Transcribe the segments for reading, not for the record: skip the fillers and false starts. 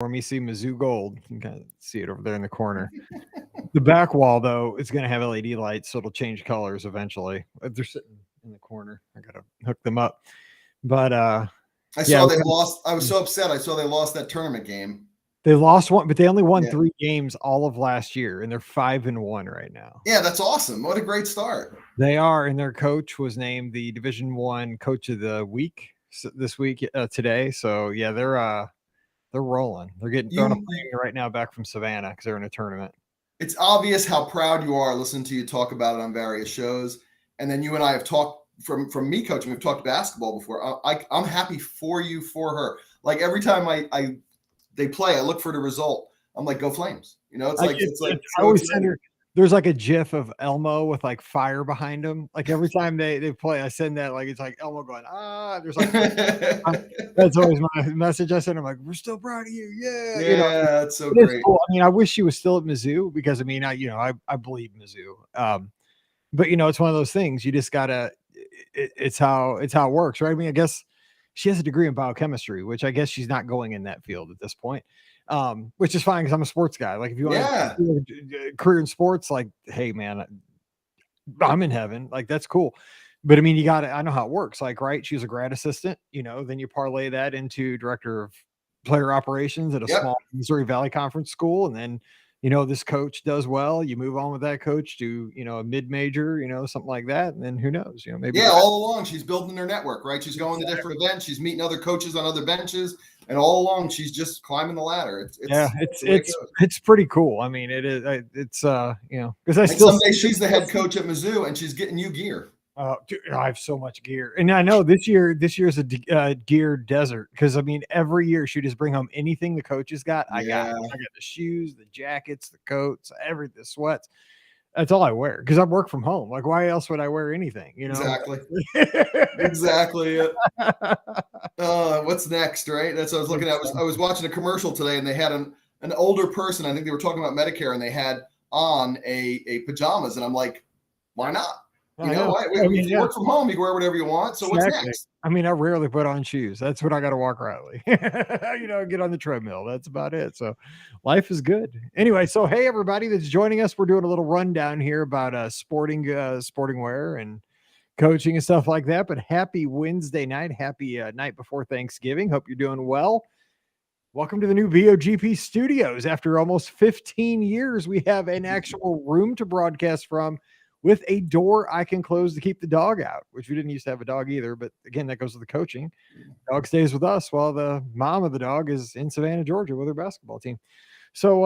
for me. See Mizzou Gold. You can kind of see it over there in the corner. The back wall, though, is going to have LED lights, so it'll change colors eventually. They're sitting in the corner. I got to hook them up. But I yeah, saw they lost. I was so upset. I saw they lost that tournament game. they lost one, but they only won 3 games all of last year, and they're 5-1 right now. Yeah, that's awesome. What a great start. They are, and their coach was named the Division I Coach of the Week this week today. So yeah, they're rolling. They're getting thrown a plane right now back from Savannah because they're in a tournament. It's obvious how proud you are listening to you talk about it on various shows, and then you and I have talked from me coaching. We've talked basketball before. I'm happy for you, for her. Like every time they play, I look for the result. I'm like, go Flames. You know, it's like I always send her. There's like a GIF of Elmo with like fire behind him. Like every time they play, I send that. Like it's like Elmo going, there's like that's always my message. I send him like, we're still proud of you. Yeah. Yeah, that's so great. Cool. I mean, I wish she was still at Mizzou because I mean, I believe Mizzou. But it's one of those things you just gotta. It's how it works, right? I mean, I guess she has a degree in biochemistry, which I guess she's not going in that field at this point. Which is fine because I'm a sports guy. Like if you want a career in sports, like, hey man, I'm in heaven. Like that's cool. But I mean, I know how it works. Like, right. She was a grad assistant, then you parlay that into director of player operations at a small Missouri Valley Conference school. And then, this coach does well. You move on with that coach to, a mid-major, something like that. And then who knows, maybe. Yeah. All along she's building her network, right? She's going to different events. She's meeting other coaches on other benches. And all along, she's just climbing the ladder. It's pretty cool. I mean, it is. It's because someday she's the head coach at Mizzou, and she's getting you gear. Dude, I have so much gear, and I know this year's a gear desert because I mean, every year she just bring home anything the coaches got. I got the shoes, the jackets, the coats, the sweats. That's all I wear because I work from home. Like, why else would I wear anything? Exactly. What's next, right? That's what I was looking at. I was watching a commercial today, and they had an older person. I think they were talking about Medicare, and they had on a pajamas, and I'm like, why not? If you work from home, you can wear whatever you want. So what's next? I mean, I rarely put on shoes. That's when I got to walk Riley. Get on the treadmill. That's about it. So life is good. Anyway, so hey, everybody that's joining us, we're doing a little rundown here about sporting wear and coaching and stuff like that. But happy Wednesday night. Happy night before Thanksgiving. Hope you're doing well. Welcome to the new VOGP studios. After almost 15 years, we have an actual room to broadcast from, with a door I can close to keep the dog out, which we didn't used to have a dog either. But again, that goes with the coaching. Dog stays with us while the mom of the dog is in Savannah, Georgia with her basketball team. So,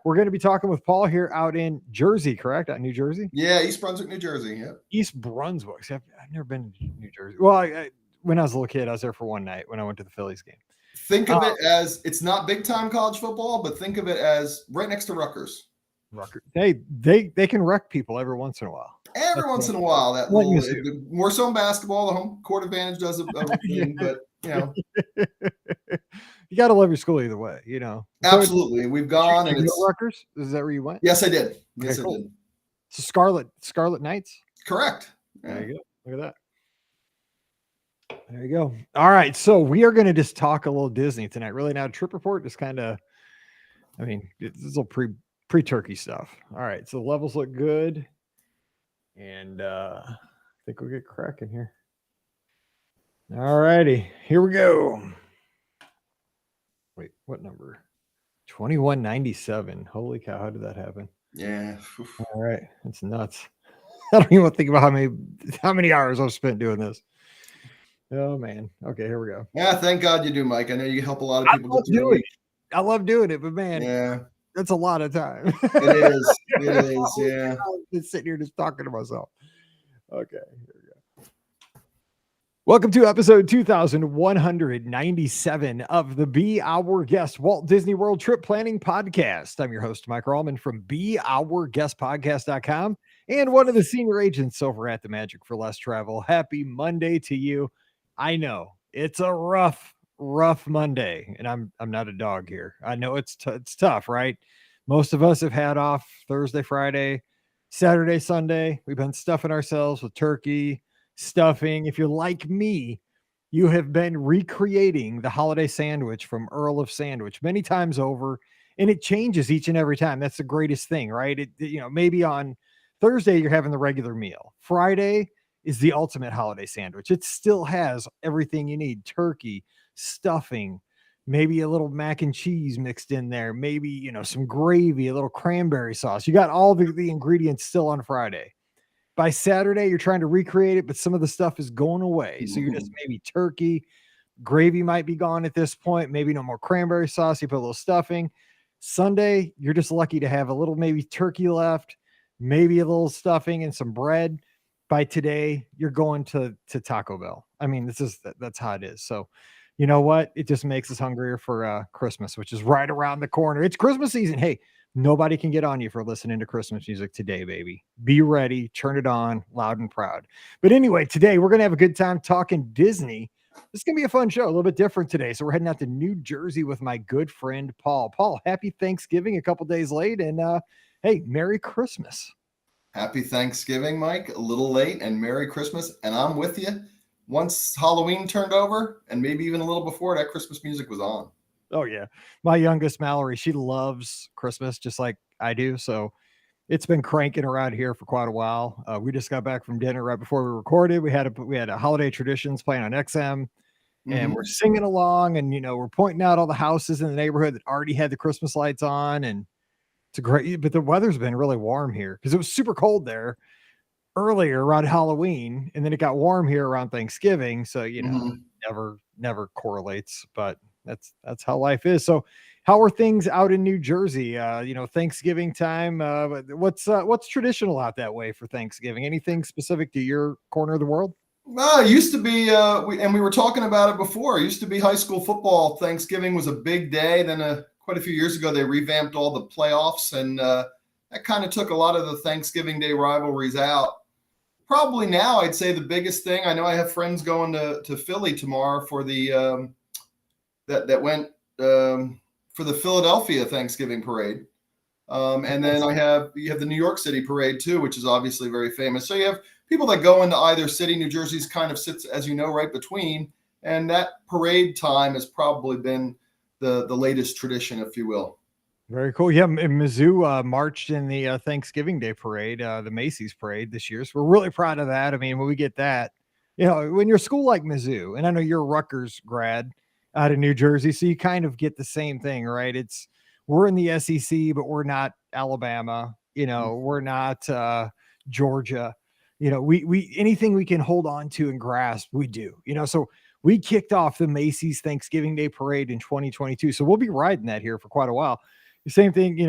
we're going to be talking with Paul here out in Jersey, correct? Out in New Jersey? Yeah, East Brunswick, New Jersey. Yeah. East Brunswick. See, I've never been to New Jersey. Well, when I was a little kid, I was there for one night when I went to the Phillies game. Think of it as, it's not big time college football, but think of it as right next to Rutgers. They can wreck people every once in a while. Once in a while, that little, more so in basketball, the home court advantage does everything, but you got to love your school either way, Absolutely. We've gone and it's Rutgers. Is that where you went? Yes, I did. Yes, I did. So Scarlet Knights. Correct. Yeah. There you go. Look at that. There you go. All right. So we are going to just talk a little Disney tonight. Really, now trip report just kind of, I mean, it's a little pre-turkey stuff. All right. So the levels look good. And I think we'll get cracking here. All righty. Here we go. Wait, what number? 2197. Holy cow. How did that happen? Yeah. All right. That's nuts. I don't even want to think about how many hours I've spent doing this. Oh man. Okay, here we go. Yeah, thank God you do, Mike. I know you help a lot of people. I love doing it, but man, that's a lot of time. It is. It is. Yeah. I'm just sitting here just talking to myself. Okay, here we go. Welcome to episode 2197 of the Be Our Guest Walt Disney World Trip Planning Podcast. I'm your host, Mike Rallman from BeOurGuestPodcast.com and one of the senior agents over at the Magic for Less Travel. Happy Monday to you. I know it's a rough Monday, and I'm not a dog here. I know it's tough, right? Most of us have had off Thursday, Friday, Saturday, Sunday. We've been stuffing ourselves with turkey, stuffing. If you're like me, you have been recreating the holiday sandwich from Earl of Sandwich many times over, and it changes each and every time. That's the greatest thing, right? Maybe on Thursday you're having the regular meal. Friday is the ultimate holiday sandwich. It still has everything you need: turkey, stuffing, maybe a little mac and cheese mixed in there, maybe, some gravy, a little cranberry sauce. You got all the ingredients still on Friday. By Saturday, you're trying to recreate it, but some of the stuff is going away. So you're just maybe turkey, gravy might be gone at this point. Maybe no more cranberry sauce. You put a little stuffing. Sunday, you're just lucky to have a little maybe turkey left, maybe a little stuffing and some bread. By today, you're going to Taco Bell. I mean, that's how it is. So, you know what? It just makes us hungrier for Christmas, which is right around the corner. It's Christmas season. Hey, nobody can get on you for listening to Christmas music today, baby. Be ready, turn it on loud and proud. But anyway, today we're going to have a good time talking Disney. This is going to be a fun show, a little bit different today. So we're heading out to New Jersey with my good friend, Paul. Paul, happy Thanksgiving a couple days late. And hey, Merry Christmas. Happy Thanksgiving, Mike. A little late, and Merry Christmas. And I'm with you. Once Halloween turned over, and maybe even a little before, that Christmas music was on. Oh, yeah. My youngest, Mallory, she loves Christmas just like I do. So it's been cranking around here for quite a while. We just got back from dinner right before we recorded. We had a holiday traditions playing on XM, and we're singing along, and we're pointing out all the houses in the neighborhood that already had the Christmas lights on, and it's a great. But the weather's been really warm here because it was super cold there earlier around Halloween, and then it got warm here around Thanksgiving. So never correlates, but that's how life is. So how are things out in New Jersey? Thanksgiving time. What's traditional out that way for Thanksgiving? Anything specific to your corner of the world? It used to be, we were talking about it before. It used to be high school football. Thanksgiving was a big day. Then quite a few years ago, they revamped all the playoffs, and that kind of took a lot of the Thanksgiving Day rivalries out. Probably now, I'd say the biggest thing. I know I have friends going to Philly tomorrow for the that went for the Philadelphia Thanksgiving parade. And then you have the New York City parade too, which is obviously very famous. So you have people that go into either city. New Jersey's kind of sits, as you know, right between. And that parade time has probably been the latest tradition, if you will. Very cool. Yeah, Mizzou marched in the Thanksgiving Day parade, the Macy's parade this year. So we're really proud of that. I mean, when we get that, when you're a school like Mizzou, and I know you're a Rutgers grad out of New Jersey, so you kind of get the same thing, right? We're in the SEC, but we're not Alabama. We're not Georgia. We anything we can hold on to and grasp, we do. So we kicked off the Macy's Thanksgiving Day parade in 2022. So we'll be riding that here for quite a while. The same thing,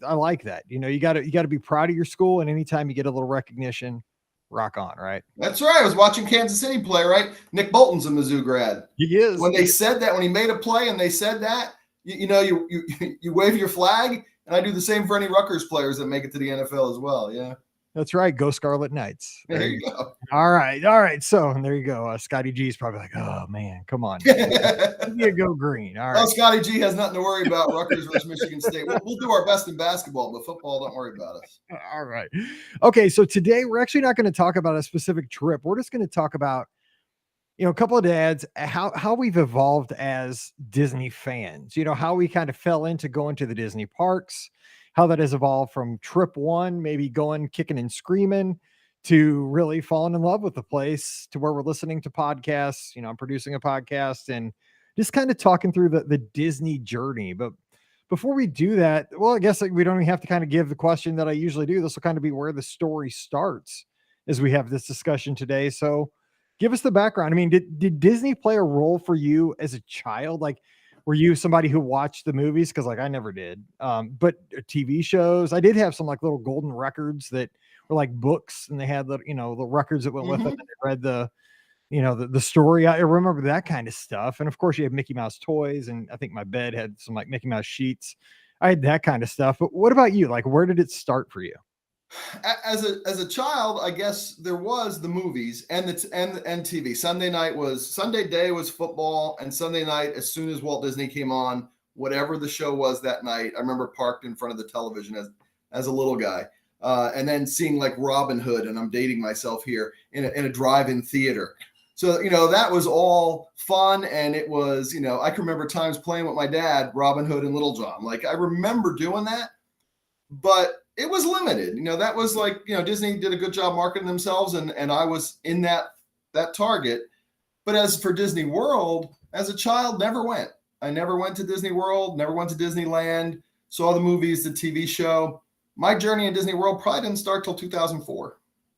I like that. You gotta be proud of your school, and anytime you get a little recognition, rock on, right? That's right. I was watching Kansas City play, right? Nick Bolton's a Mizzou grad. He is. When they said that, when he made a play and they said that, you wave your flag, and I do the same for any Rutgers players that make it to the NFL as well. Yeah. That's right. Go Scarlet Knights. There you go. All right. So there you go. Scotty G's probably like, oh man, come on. You go green. All right. Oh, Scotty G has nothing to worry about. Rutgers versus Michigan State. We'll do our best in basketball, but football, don't worry about us. All right. Okay. So today we're actually not going to talk about a specific trip. We're just going to talk about, a couple of dads, how we've evolved as Disney fans, how we kind of fell into going to the Disney parks, how that has evolved from trip one, maybe going kicking and screaming, to really falling in love with the place, to where we're listening to podcasts. I'm producing a podcast and just kind of talking through the Disney journey. But before we do that, well, I guess we don't even have to kind of give the question that I usually do. This will kind of be where the story starts as we have this discussion today. So give us the background. I mean, did Disney play a role for you as a child? Like, were you somebody who watched the movies? Because I never did. But TV shows, I did have some like little golden records that were like books, and they had the records that went with them. And I read the story. I remember that kind of stuff. And of course, you have Mickey Mouse toys, and I think my bed had some like Mickey Mouse sheets. I had that kind of stuff. But what about you? Like, where did it start for you? As a child, I guess there was the movies and TV. Sunday day was football, and Sunday night, as soon as Walt Disney came on, whatever the show was that night, I remember parked in front of the television as a little guy, and then seeing like Robin Hood, and I'm dating myself here, in a drive-in theater. So, that was all fun. And it was, I can remember times playing with my dad, Robin Hood and Little John. Like, I remember doing that, but it was limited. That was like, Disney did a good job marketing themselves, and I was in that target. But as for Disney World, as a child, never went. I never went to Disney World, never went to Disneyland, saw the movies, the TV show. My journey in Disney World probably didn't start till 2004.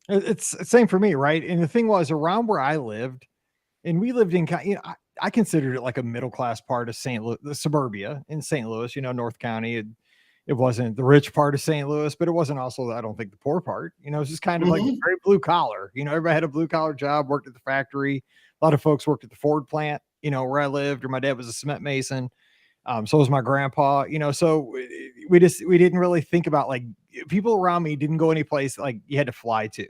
It's the same for me, right? And the thing was, around where I lived, and we lived in, I considered it like a middle class part of St. Louis, the suburbia in St. Louis, North County. It wasn't the rich part of St. Louis, but it wasn't also, I don't think, the poor part. It's just kind of like very blue collar. Everybody had a blue collar job, worked at the factory. A lot of folks worked at the Ford plant, where I lived, or my dad was a cement mason. So was my grandpa, so we didn't really think about, like, people around me didn't go any place like you had to fly to.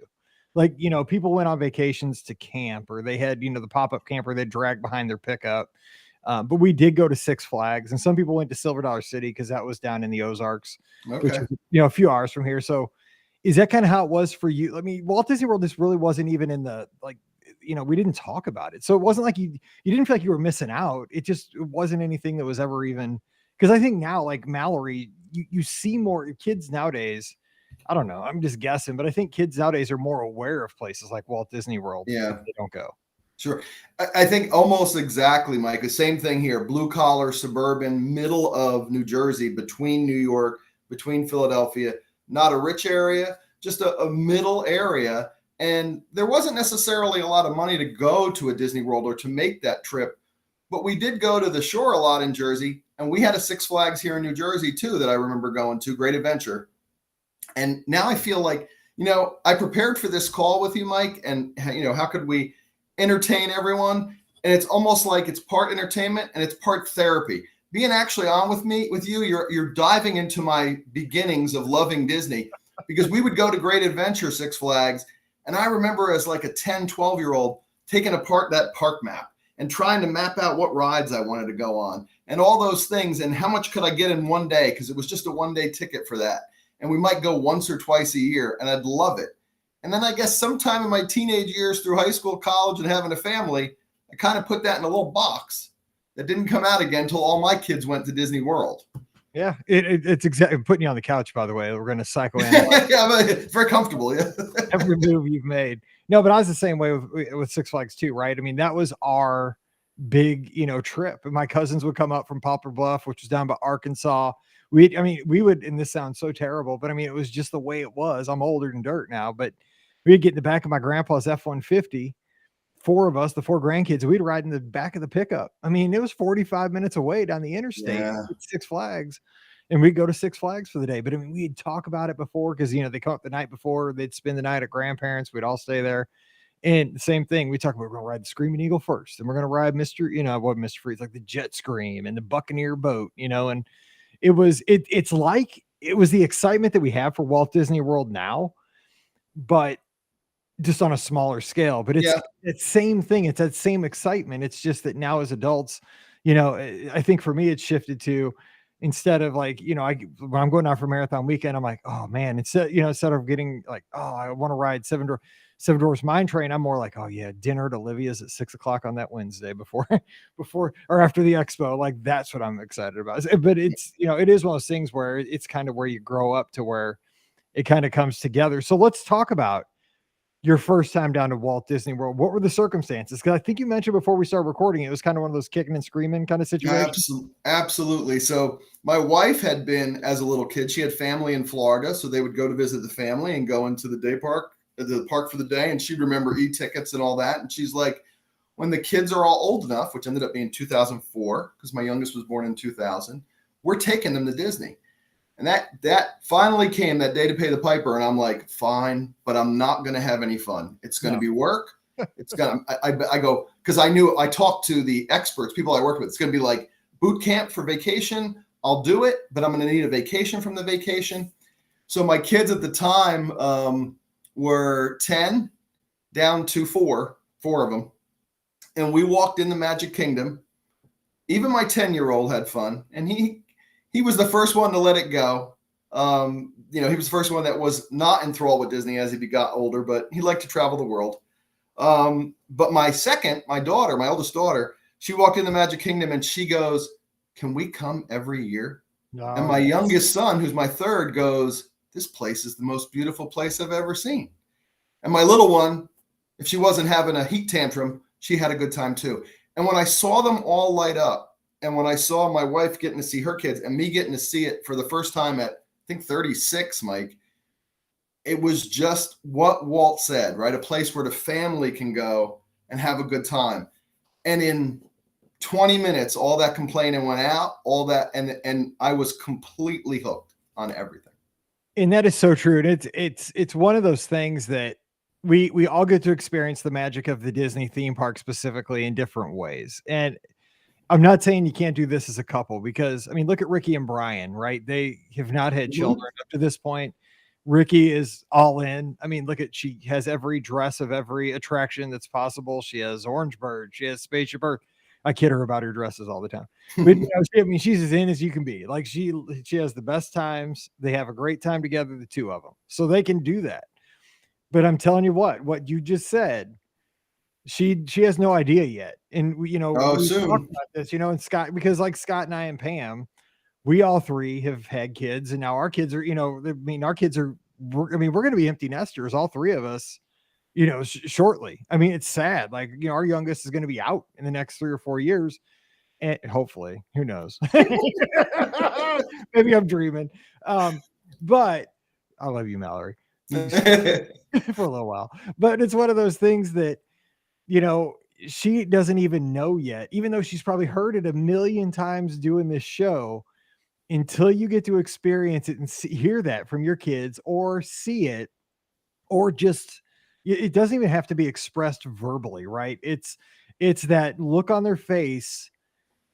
Like, people went on vacations to camp, or they had, the pop-up camper they'd drag behind their pickup. But we did go to Six Flags, and some people went to Silver Dollar City because that was down in the Ozarks, which is, a few hours from here. So is that kind of how it was for you? I mean, Walt Disney World, this really wasn't even in the, like, we didn't talk about it. So it wasn't like you didn't feel like you were missing out. It wasn't anything that was ever even, because I think now, like Mallory, you see more kids nowadays. I don't know, I'm just guessing, but I think kids nowadays are more aware of places like Walt Disney World. Yeah. If they don't go. Sure. I think almost exactly, Mike. The same thing here. Blue collar, suburban, middle of New Jersey, between New York, between Philadelphia, not a rich area, just a middle area. And there wasn't necessarily a lot of money to go to a Disney World or to make that trip. But we did go to the shore a lot in Jersey. And we had a Six Flags here in New Jersey, too, that I remember going to. Great Adventure. And now I feel like, I prepared for this call with you, Mike. And, how could we entertain everyone? And it's almost like it's part entertainment and it's part therapy. Being actually on with you, you're diving into my beginnings of loving Disney, because we would go to Great Adventure, Six Flags. And I remember as like a 10, 12-year-old taking apart that park map and trying to map out what rides I wanted to go on and all those things. And how much could I get in one day? Because it was just a one-day ticket for that. And we might go once or twice a year, and I'd love it. And then I guess sometime in my teenage years through high school, college, and having a family, I kind of put that in a little box that didn't come out again until all my kids went to Disney World. Yeah, it's exactly putting you on the couch, by the way. We're going to psychoanalyze. Yeah, it's very comfortable. Yeah. Every move you've made. No, but I was the same way with Six Flags too, right? I mean, that was our big, trip. And my cousins would come up from Poplar Bluff, which was down by Arkansas. We would, and this sounds so terrible, but I mean, it was just the way it was. I'm older than dirt now, but we'd get in the back of my grandpa's F-150. Four of us, the four grandkids, we'd ride in the back of the pickup. I mean, it was 45 minutes away down the interstate. Yeah. Six Flags, and we'd go to Six Flags for the day. But I mean, we'd talk about it before, because they come up the night before, they'd spend the night at grandparents, we'd all stay there. And the same thing, we talk about, we're going to ride the Screaming Eagle first, and we're going to ride Mr. Freeze, like the Jet Scream and the Buccaneer boat, and it's like, it was the excitement that we have for Walt Disney World now, but just on a smaller scale. But it's same thing. It's that same excitement. It's just that now as adults, I think for me, it's shifted to, instead of like, when I'm going out for marathon weekend, I'm like, oh man, instead of getting like, oh, I want to ride Seven Dwarfs Mine Train, I'm more like, oh yeah, dinner at Olivia's at 6:00 on that Wednesday before or after the expo. Like, that's what I'm excited about. But it's, it is one of those things where it's kind of where you grow up to where it kind of comes together. So let's talk about your first time down to Walt Disney World. What were the circumstances? Because I think you mentioned before we started recording, it was kind of one of those kicking and screaming kind of situations. Absolutely. So my wife had been, as a little kid, she had family in Florida, so they would go to visit the family and go into the park for the day. And she'd remember e-tickets and all that. And she's like, when the kids are all old enough, which ended up being 2004, because my youngest was born in 2000, we're taking them to Disney. And that finally came, that day to pay the piper. And I'm like, fine, but I'm not going to have any fun. It's going to be work. It's going to, I go, because I talked to the experts, people I work with. It's going to be like boot camp for vacation. I'll do it, but I'm going to need a vacation from the vacation. So my kids at the time were 10 down to four of them. And we walked in the Magic Kingdom. Even my 10-year-old had fun. And he was the first one to let it go. He was the first one that was not enthralled with Disney as he got older, but he liked to travel the world. But my daughter, my oldest daughter, she walked in the Magic Kingdom and she goes, "Can we come every year?" And my youngest son, who's my third, goes, "This place is the most beautiful place I've ever seen." And my little one, if she wasn't having a heat tantrum, she had a good time too. And when I saw them all light up, and when I saw my wife getting to see her kids and me getting to see it for the first time at, I think, 36, Mike, it was just what Walt said, right? A place where the family can go and have a good time. And in 20 minutes, all that complaining went out, all that, and I was completely hooked on everything. And that is so true. And it's one of those things that we all get to experience the magic of the Disney theme park specifically in different ways. And I'm not saying you can't do this as a couple, because I mean, look at Ricky and Brian, right? They have not had children up to this point. Ricky is all in. I mean, look at, she has every dress of every attraction that's possible. She has Orange Bird. She has Spaceship Earth. I kid her about her dresses all the time. But I mean, she's as in as you can be. Like she has the best times. They have a great time together, the two of them. So they can do that. But I'm telling you what you just said, she has no idea yet. And we, we talked about this, and Scott, because like Scott and I and Pam, we all three have had kids, and now our kids are, our kids are, we're going to be empty nesters, all three of us, shortly. I mean, it's sad. Like, our youngest is going to be out in the next 3 or 4 years. And hopefully, who knows? Maybe I'm dreaming. But I love you, Mallory, for a little while. But it's one of those things that, she doesn't even know yet, even though she's probably heard it a million times doing this show. Until you get to experience it and hear that from your kids, or see it, or just, it doesn't even have to be expressed verbally, right? It's that look on their face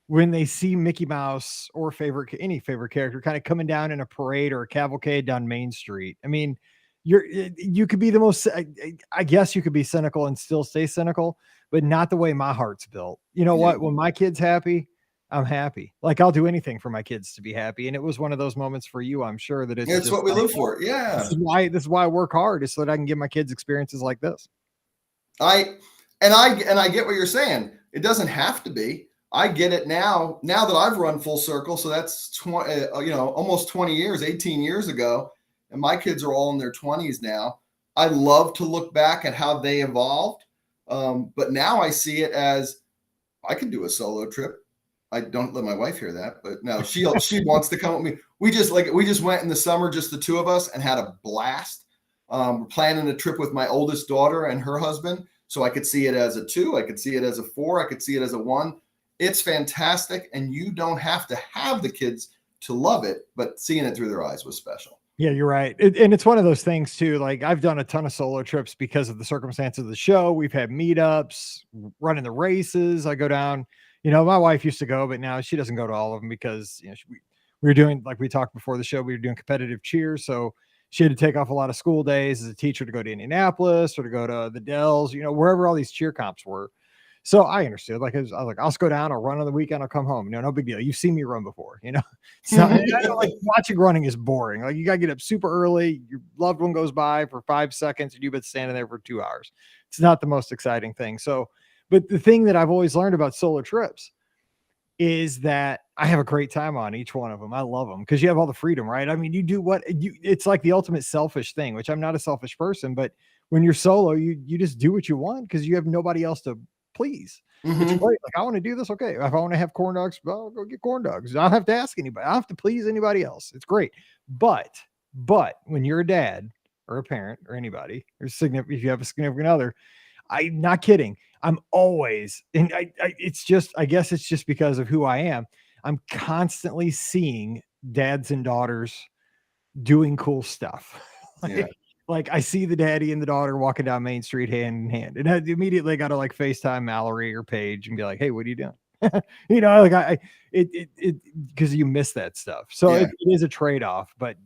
when they see Mickey Mouse or any favorite character kind of coming down in a parade or a cavalcade down Main Street. I mean, you could be the most, I guess you could be cynical and still stay cynical, but not the way my heart's built. You know what? When my kid's happy, I'm happy. Like, I'll do anything for my kids to be happy. And it was one of those moments for you. I'm sure that it's what we live for. Yeah. This is why I work hard, is so that I can give my kids experiences like this. I get what you're saying. It doesn't have to be. I get it now that I've run full circle. So that's almost 20 years, 18 years ago. And my kids are all in their 20s now. I love to look back at how they evolved. But now I see it as, I could do a solo trip. I don't let my wife hear that, but no, she wants to come with me. We just went in the summer, just the two of us, and had a blast. We're planning a trip with my oldest daughter and her husband. So I could see it as a 2, I could see it as a 4, I could see it as a 1. It's fantastic. And you don't have to have the kids to love it, but seeing it through their eyes was special. Yeah, you're right. And it's one of those things too. Like, I've done a ton of solo trips because of the circumstances of the show. We've had meetups, running the races. I go down, my wife used to go, but now she doesn't go to all of them because, we were doing, like we talked before the show, we were doing competitive cheer. So she had to take off a lot of school days as a teacher to go to Indianapolis or to go to the Dells, wherever all these cheer comps were. So I understood. Like, I was like, I'll just go down, I'll run on the weekend, I'll come home. No big deal. You've seen me run before, So like, watching running is boring. Like, you got to get up super early. Your loved one goes by for 5 seconds and you've been standing there for 2 hours. It's not the most exciting thing. So, but the thing that I've always learned about solo trips is that I have a great time on each one of them. I love them because you have all the freedom, right? I mean, you do it's like the ultimate selfish thing, which I'm not a selfish person, but when you're solo, you just do what you want because you have nobody else to please. It's great. Like, I want to do this. Okay. If I want to have corn dogs, well, I'll go get corn dogs. I don't have to ask anybody. I don't have to please anybody else. It's great. But when you're a dad or a parent or anybody, or if you have a significant other, I'm not kidding. I'm always, and I guess it's just because of who I am. I'm constantly seeing dads and daughters doing cool stuff. Like, I see the daddy and the daughter walking down Main Street hand in hand, and I immediately got to like FaceTime Mallory or Paige and be like, "Hey, what are you doing?" Like because you miss that stuff. So it is a trade-off, but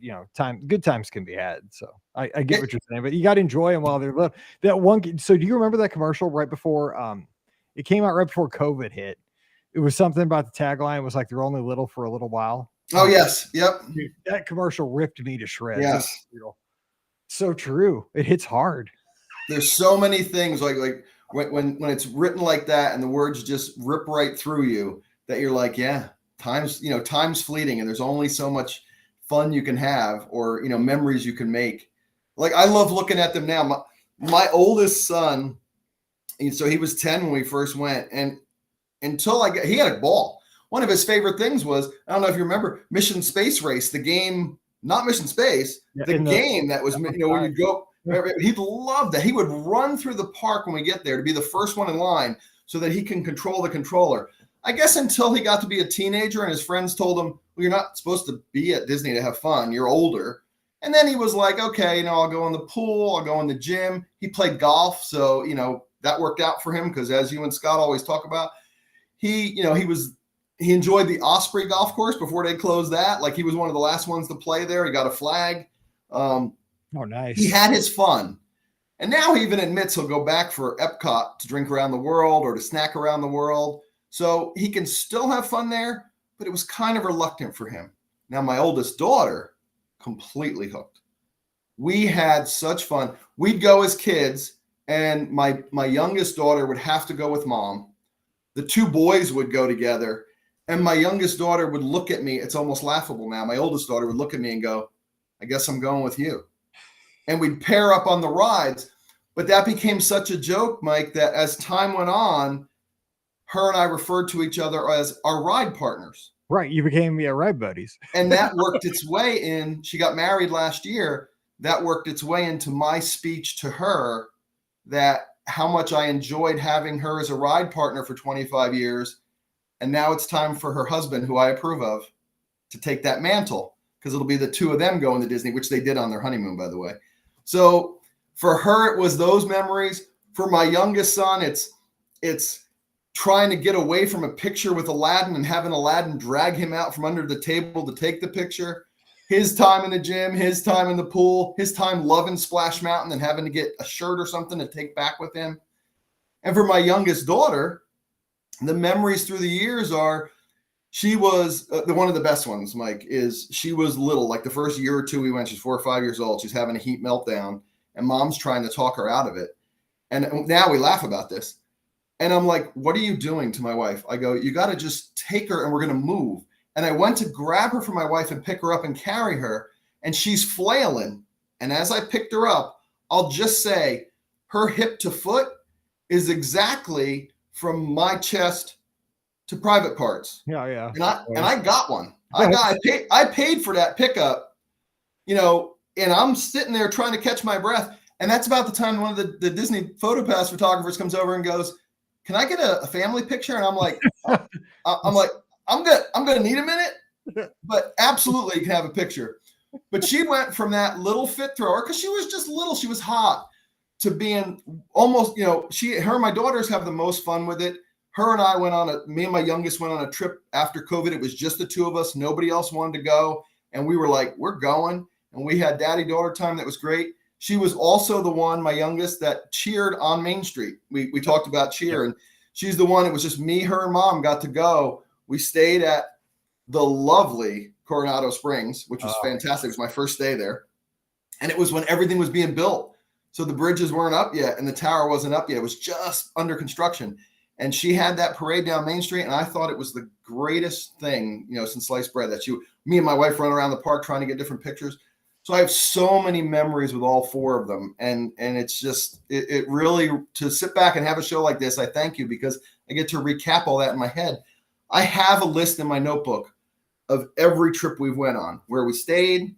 good times can be had. So I get what you're saying, but you got to enjoy them while they're little. That one. So do you remember that commercial right before it came out, right before COVID hit? It was something about the tagline was like, "They're only little for a little while." Oh yes. Yep. Dude, that commercial ripped me to shreds. Yes. So true. It hits hard. there's so many things like when it's written like that and the words just rip right through you that you're like, yeah, time's fleeting and there's only so much fun you can have or, memories you can make. Like I love looking at them now. My oldest son, and so he was 10 when we first went, and until he had a ball. One of his favorite things was, I don't know if you remember, Mission Space Race, the game, not Mission Space, the game that was, where you go. He loved that. He would run through the park when we get there to be the first one in line so that he can control the controller. I guess until he got to be a teenager and his friends told him, well, you're not supposed to be at Disney to have fun. You're older. And then he was like, okay, I'll go in the pool. I'll go in the gym. He played golf. So, that worked out for him because as you and Scott always talk about, he enjoyed the Osprey golf course before they closed that. Like he was one of the last ones to play there. He got a flag. Oh, nice. He had his fun. And now he even admits he'll go back for Epcot to drink around the world or to snack around the world. So he can still have fun there, but it was kind of reluctant for him. Now, my oldest daughter, completely hooked. We had such fun. We'd go as kids, and my youngest daughter would have to go with mom. The two boys would go together, and my youngest daughter would look at me. It's almost laughable now. My oldest daughter would look at me and go, I guess I'm going with you. And we'd pair up on the rides. But that became such a joke, Mike, that as time went on, her and I referred to each other as our ride partners. Right. You became ride buddies. And that worked its way in. She got married last year. That worked its way into my speech to her that how much I enjoyed having her as a ride partner for 25 years. And now it's time for her husband, who I approve of, to take that mantle because it'll be the two of them going to Disney, which they did on their honeymoon, by the way. So for her, it was those memories. For my youngest son, it's trying to get away from a picture with Aladdin and having Aladdin drag him out from under the table to take the picture. His time in the gym, his time in the pool, his time loving Splash Mountain and having to get a shirt or something to take back with him. And for my youngest daughter, the memories through the years are she was one of the best ones, Mike, is she was little. Like the first year or two we went, she's 4 or 5 years old. She's having a heat meltdown and mom's trying to talk her out of it. And now we laugh about this. And I'm like, what are you doing to my wife? I go, you got to just take her and we're going to move. And I went to grab her from my wife and pick her up and carry her. And she's flailing. And as I picked her up, I'll just say her hip to foot is exactly from my chest to private parts. Yeah. And I got one. I paid for that pickup, and I'm sitting there trying to catch my breath. And that's about the time one of the Disney PhotoPass photographers comes over and goes, can I get a family picture? And I'm like, I'm gonna need a minute, but absolutely you can have a picture. But she went from that little fit thrower, because she was just little, she was hot, to being almost, her and my daughters have the most fun with it. Her and I me and my youngest went on a trip after COVID. It was just the two of us. Nobody else wanted to go. And we were like, we're going. And we had daddy-daughter time. That was great. She was also the one, my youngest, that cheered on Main Street. We talked about cheer, and she's the one. It was just me, her, and mom got to go. We stayed at the lovely Coronado Springs, which was fantastic. It was my first day there. And it was when everything was being built. So the bridges weren't up yet and the tower wasn't up yet. It was just under construction. And she had that parade down Main Street. And I thought it was the greatest thing, since sliced bread, that me and my wife run around the park trying to get different pictures. So I have so many memories with all four of them. And it's just, it really, to sit back and have a show like this, I thank you, because I get to recap all that in my head. I have a list in my notebook of every trip we've went on, where we stayed.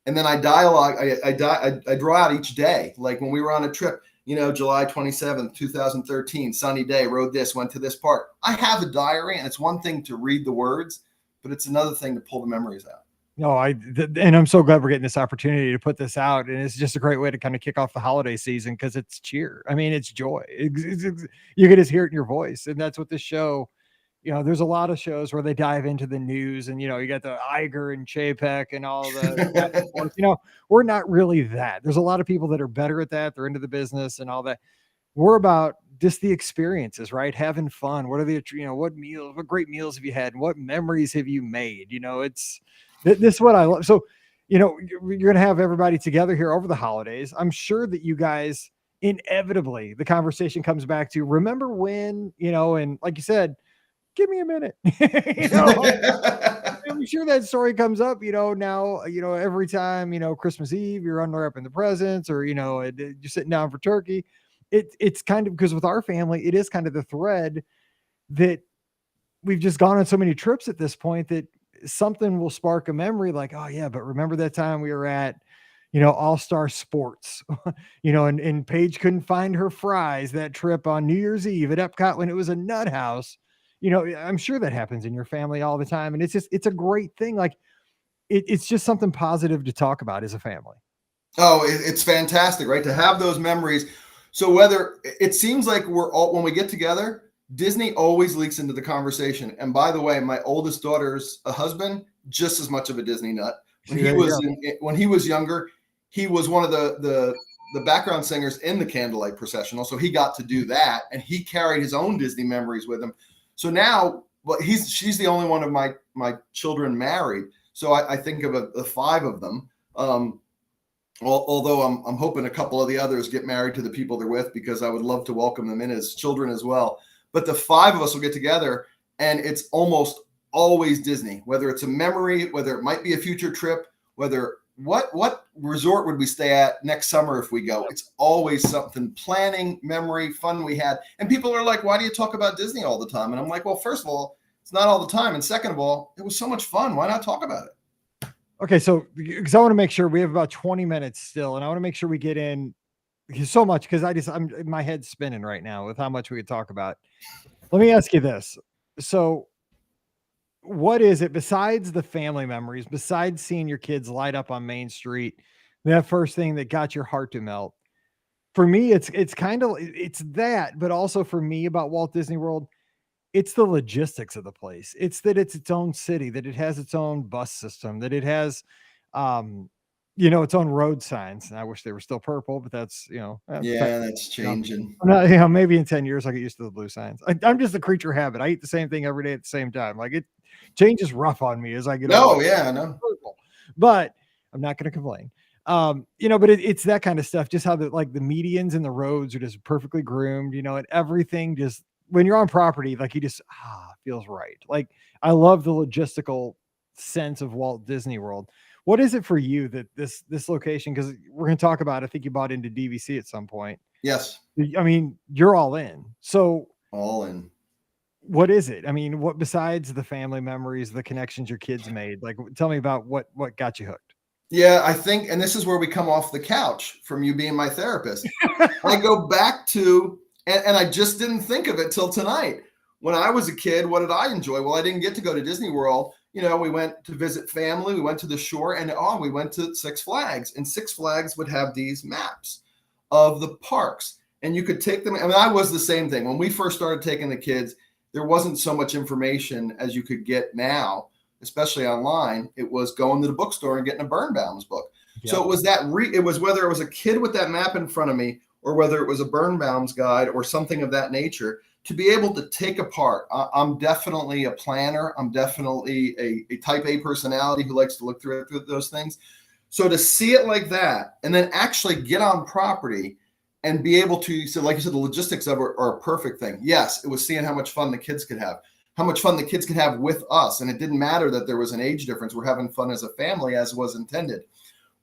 And then I draw out each day. Like when we were on a trip, July 27th, 2013, sunny day, rode this, went to this park. I have a diary, and it's one thing to read the words, but it's another thing to pull the memories out. No, and I'm so glad we're getting this opportunity to put this out. And it's just a great way to kind of kick off the holiday season, because it's cheer. I mean, it's joy. You can just hear it in your voice. And that's what this show, there's a lot of shows where they dive into the news and, you got the Iger and Chapek and all the, we're not really that. There's a lot of people that are better at that. They're into the business and all that. We're about just the experiences, right? Having fun. What great meals have you had? And what memories have you made? This is what I love. So, you're going to have everybody together here over the holidays. I'm sure that you guys inevitably the conversation comes back to, remember when, and like you said, give me a minute. I'm sure that story comes up, now, every time, Christmas Eve, you're unwrapping the presents, or, you're sitting down for turkey. It's kind of, because with our family, it is kind of the thread that we've just gone on so many trips at this point that something will spark a memory like, oh yeah, but remember that time we were at, All-Star Sports, and Paige couldn't find her fries that trip on New Year's Eve at Epcot when it was a nut house. I'm sure that happens in your family all the time. And it's a great thing. Like it's just something positive to talk about as a family. Oh, it's fantastic, right? To have those memories. So whether it seems like we're all, when we get together, Disney always leaks into the conversation. And by the way, my oldest daughter's husband, just as much of a Disney nut. When he was younger, he was one of the background singers in the Candlelight Processional. So he got to do that, and he carried his own Disney memories with him. So now, but she's the only one of my children married. So I think of the five of them. Although I'm hoping a couple of the others get married to the people they're with, because I would love to welcome them in as children as well. But the five of us will get together, and it's almost always Disney, whether it's a memory, whether it might be a future trip, whether what resort would we stay at next summer if we go? It's always something, planning, memory, fun we had. And people are like, why do you talk about Disney all the time? And I'm like, well, first of all, it's not all the time. And second of all, it was so much fun. Why not talk about it? Okay. So, because I want to make sure we have about 20 minutes still, and I want to make sure we get in so much, because my head's spinning right now with how much we could talk about. Let me ask you this. So what is it besides the family memories, besides seeing your kids light up on Main Street, that first thing that got your heart to melt? For me, it's that, but also for me about Walt Disney World, it's the logistics of the place. It's that it's its own city, that it has its own bus system, that it has, its own road signs. And I wish they were still purple, but that's that's changing. Maybe in 10 years I'll get used to the blue signs. I'm just a creature of habit. I eat the same thing every day at the same time. Like it changes rough on me as I get older. No. But I'm not going to complain. But it's that kind of stuff. Just how the medians and the roads are just perfectly groomed, and everything just, when you're on property, like you just feels right. Like I love the logistical sense of Walt Disney World. What is it for you that this location, because we're going to talk about, I think you bought into DVC at some point. Yes. I mean, you're all in. So all in. What is it? I mean, what besides the family memories, the connections your kids made? Like, tell me about what got you hooked. Yeah, I think, and this is where we come off the couch from you being my therapist. I go back to, and I just didn't think of it till tonight. When I was a kid, what did I enjoy? Well, I didn't get to go to Disney World. We went to visit family. We went to the shore, and we went to Six Flags. And Six Flags would have these maps of the parks, and you could take them. I mean, I was the same thing. When we first started taking the kids, there wasn't so much information as you could get now, especially online. It was going to the bookstore and getting a Birnbaum's book. Yep. So it was it was whether it was a kid with that map in front of me, or whether it was a Birnbaum's guide or something of that nature, to be able to take apart. I'm definitely a planner. I'm definitely a type A personality who likes to look through those things. So to see it like that, and then actually get on property and be able to, so like you said, the logistics of it are a perfect thing. Yes, it was seeing how much fun the kids could have, how much fun the kids could have with us. And it didn't matter that there was an age difference. We're having fun as a family, as was intended.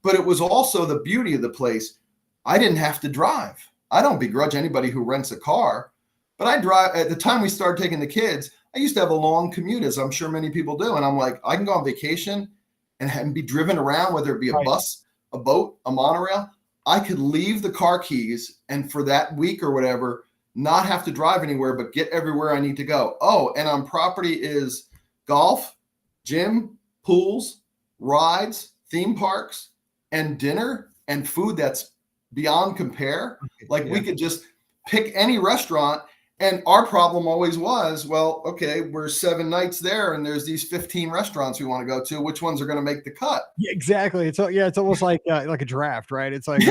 But it was also the beauty of the place. I didn't have to drive. I don't begrudge anybody who rents a car, but I drive. At the time we started taking the kids, I used to have a long commute, as I'm sure many people do. And I'm like, I can go on vacation and be driven around, whether it be a bus, a boat, a monorail. I could leave the car keys, and for that week or whatever, not have to drive anywhere, but get everywhere I need to go. Oh, and on property is golf, gym, pools, rides, theme parks, and dinner and food that's beyond compare. Like we could just pick any restaurant. And our problem always was, well, okay, we're 7 nights there and there's these 15 restaurants we want to go to. Which ones are going to make the cut? Yeah, exactly. It's almost like a draft, right? It's like,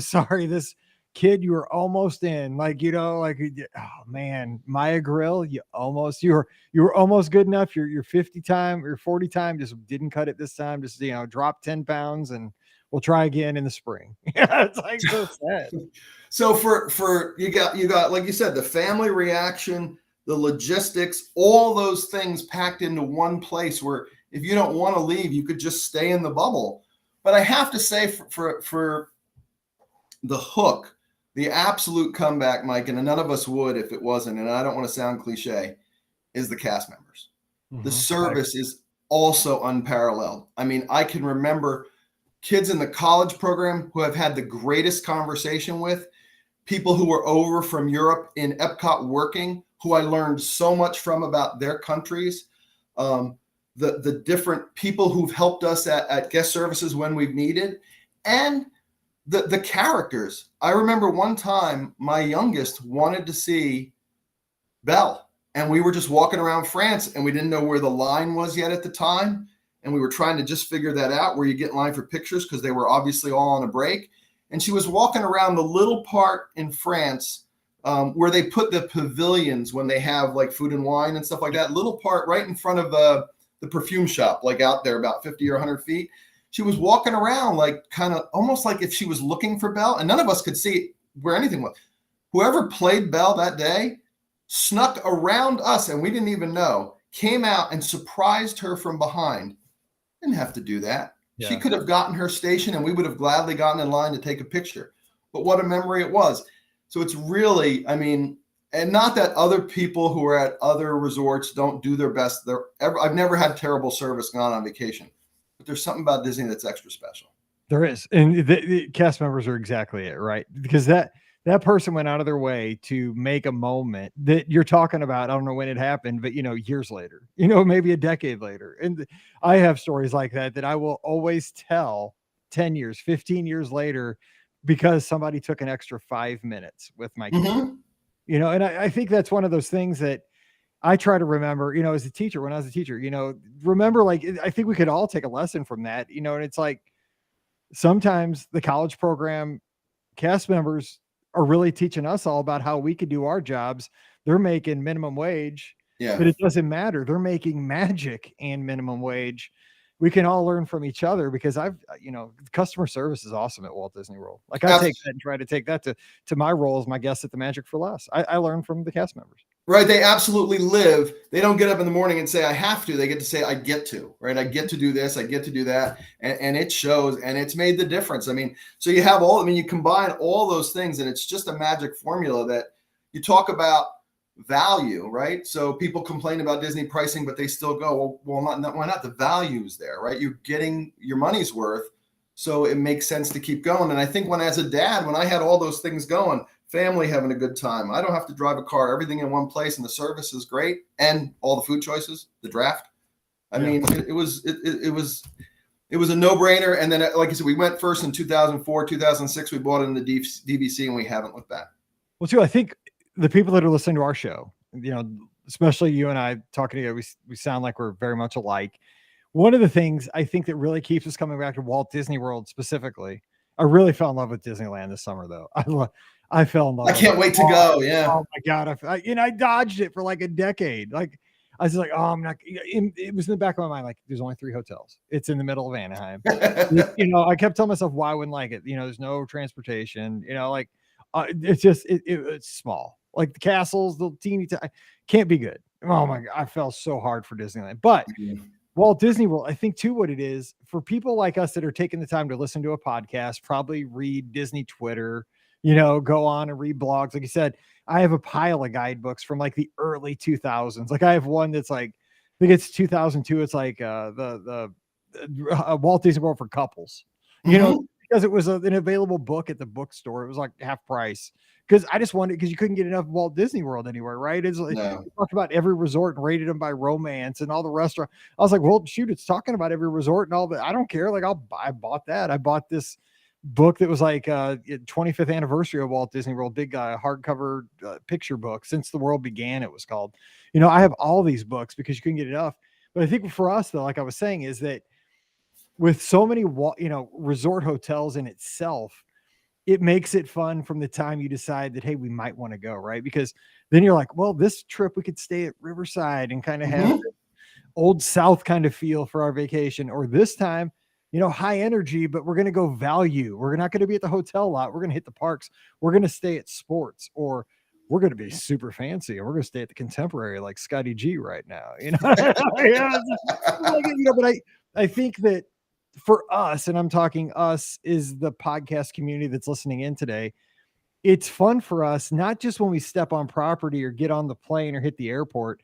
sorry, this kid, you were almost in, oh man, Maya Grill, you were almost good enough. Your 50 time or 40 time just didn't cut it this time. Just, drop 10 pounds and we'll try again in the spring. Yeah, it's like so sad. So for you got like you said, the family reaction, the logistics, all those things packed into one place where if you don't want to leave, you could just stay in the bubble. But I have to say for the hook, the absolute comeback, Mike, and none of us would if it wasn't, and I don't want to sound cliche, is the cast members. The service is also unparalleled. I mean, I can remember kids in the college program who I've had the greatest conversation with, people who were over from Europe in Epcot working, who I learned so much from about their countries, the different people who've helped us at guest services when we've needed, and the characters. I remember one time my youngest wanted to see Belle, and we were just walking around France and we didn't know where the line was yet at the time. And we were trying to just figure that out, where you get in line for pictures, because they were obviously all on a break. And she was walking around the little part in France where they put the pavilions when they have like food and wine and stuff like that, little part right in front of the perfume shop, like out there about 50 or 100 feet. She was walking around like kind of almost like if she was looking for Belle, and none of us could see where anything was. Whoever played Belle that day snuck around us, and we didn't even know, came out and surprised her from behind. Didn't have to do that. Yeah. She could have gotten her station and we would have gladly gotten in line to take a picture. But what a memory it was. So it's really, I mean, and not that other people who are at other resorts don't do their best. I've never had terrible service gone on vacation, but there's something about Disney that's extra special. There is. And the cast members are exactly it, right? Because that person went out of their way to make a moment that you're talking about. I don't know when it happened, but, years later, maybe a decade later. And I have stories like that I will always tell 10 years, 15 years later, because somebody took an extra 5 minutes with my kid, and I think that's one of those things that I try to remember, as a teacher, when I was a teacher, remember, like, I think we could all take a lesson from that, and it's like, sometimes the college program cast members are really teaching us all about how we could do our jobs. They're making minimum wage, but it doesn't matter. They're making magic and minimum wage. We can all learn from each other, because customer service is awesome at Walt Disney World. Like, I take that and try to take that to my role as my guest at the Magic for Less. I learn from the cast members. Right. They absolutely live. They don't get up in the morning and say, I have to. They get to say, I get to, right? I get to do this. I get to do that. And it shows, and it's made the difference. I mean, so you have you combine all those things, and it's just a magic formula that you talk about value, right? So people complain about Disney pricing, but they still go, well, why not? The value's there, right? You're getting your money's worth. So it makes sense to keep going. And I think as a dad, when I had all those things going, family having a good time, I don't have to drive a car, everything in one place, and the service is great, and all the food choices, the draft. I mean, it was a no-brainer. And then, like I said, we went first in 2004, 2006. We bought it in the DVC, and we haven't looked back. Well, too, I think the people that are listening to our show, especially you and I talking together, we sound like we're very much alike. One of the things I think that really keeps us coming back to Walt Disney World specifically, I really fell in love with Disneyland this summer, though. I fell in love. I can't wait to go. Yeah. Oh my God. I dodged it for like a decade. Like, I was like, oh, I'm not, it was in the back of my mind. Like, there's only 3 hotels. It's in the middle of Anaheim. I kept telling myself why I wouldn't like it. There's no transportation, it's just, it's small. Like the castles, the teeny, can't be good. Oh my God. I fell so hard for Disneyland, but Walt Disney World, I think too, what it is for people like us that are taking the time to listen to a podcast, probably read Disney Twitter, go on and read blogs. Like you said, I have a pile of guidebooks from like the early 2000s. Like I have one that's like, I think it's 2002. It's like the Walt Disney World for couples, because it was an available book at the bookstore. It was like half price. Because I just wanted, because you couldn't get enough Walt Disney World anywhere, right? It's like, we talked about every resort and rated them by romance and all the restaurants. I was like, well, shoot, it's talking about every resort and all that. I don't care. Like, I bought that. I bought this book that was like 25th anniversary of Walt Disney World, big hardcover picture book, Since the World Began, it was called. I have all these books because you couldn't get enough. But I think for us, though, like I was saying, is that with so many resort hotels in itself, it makes it fun from the time you decide that, hey, we might want to go, right? Because then you're like, well, this trip we could stay at Riverside and kind of have Old South kind of feel for our vacation. Or this time high energy, but we're going to go value. We're not going to be at the hotel lot. We're going to hit the parks. We're going to stay at sports, or we're going to be super fancy and we're going to stay at the Contemporary like Scotty G right now. But I think that for us, and I'm talking us, is the podcast community that's listening in today. It's fun for us, not just when we step on property or get on the plane or hit the airport.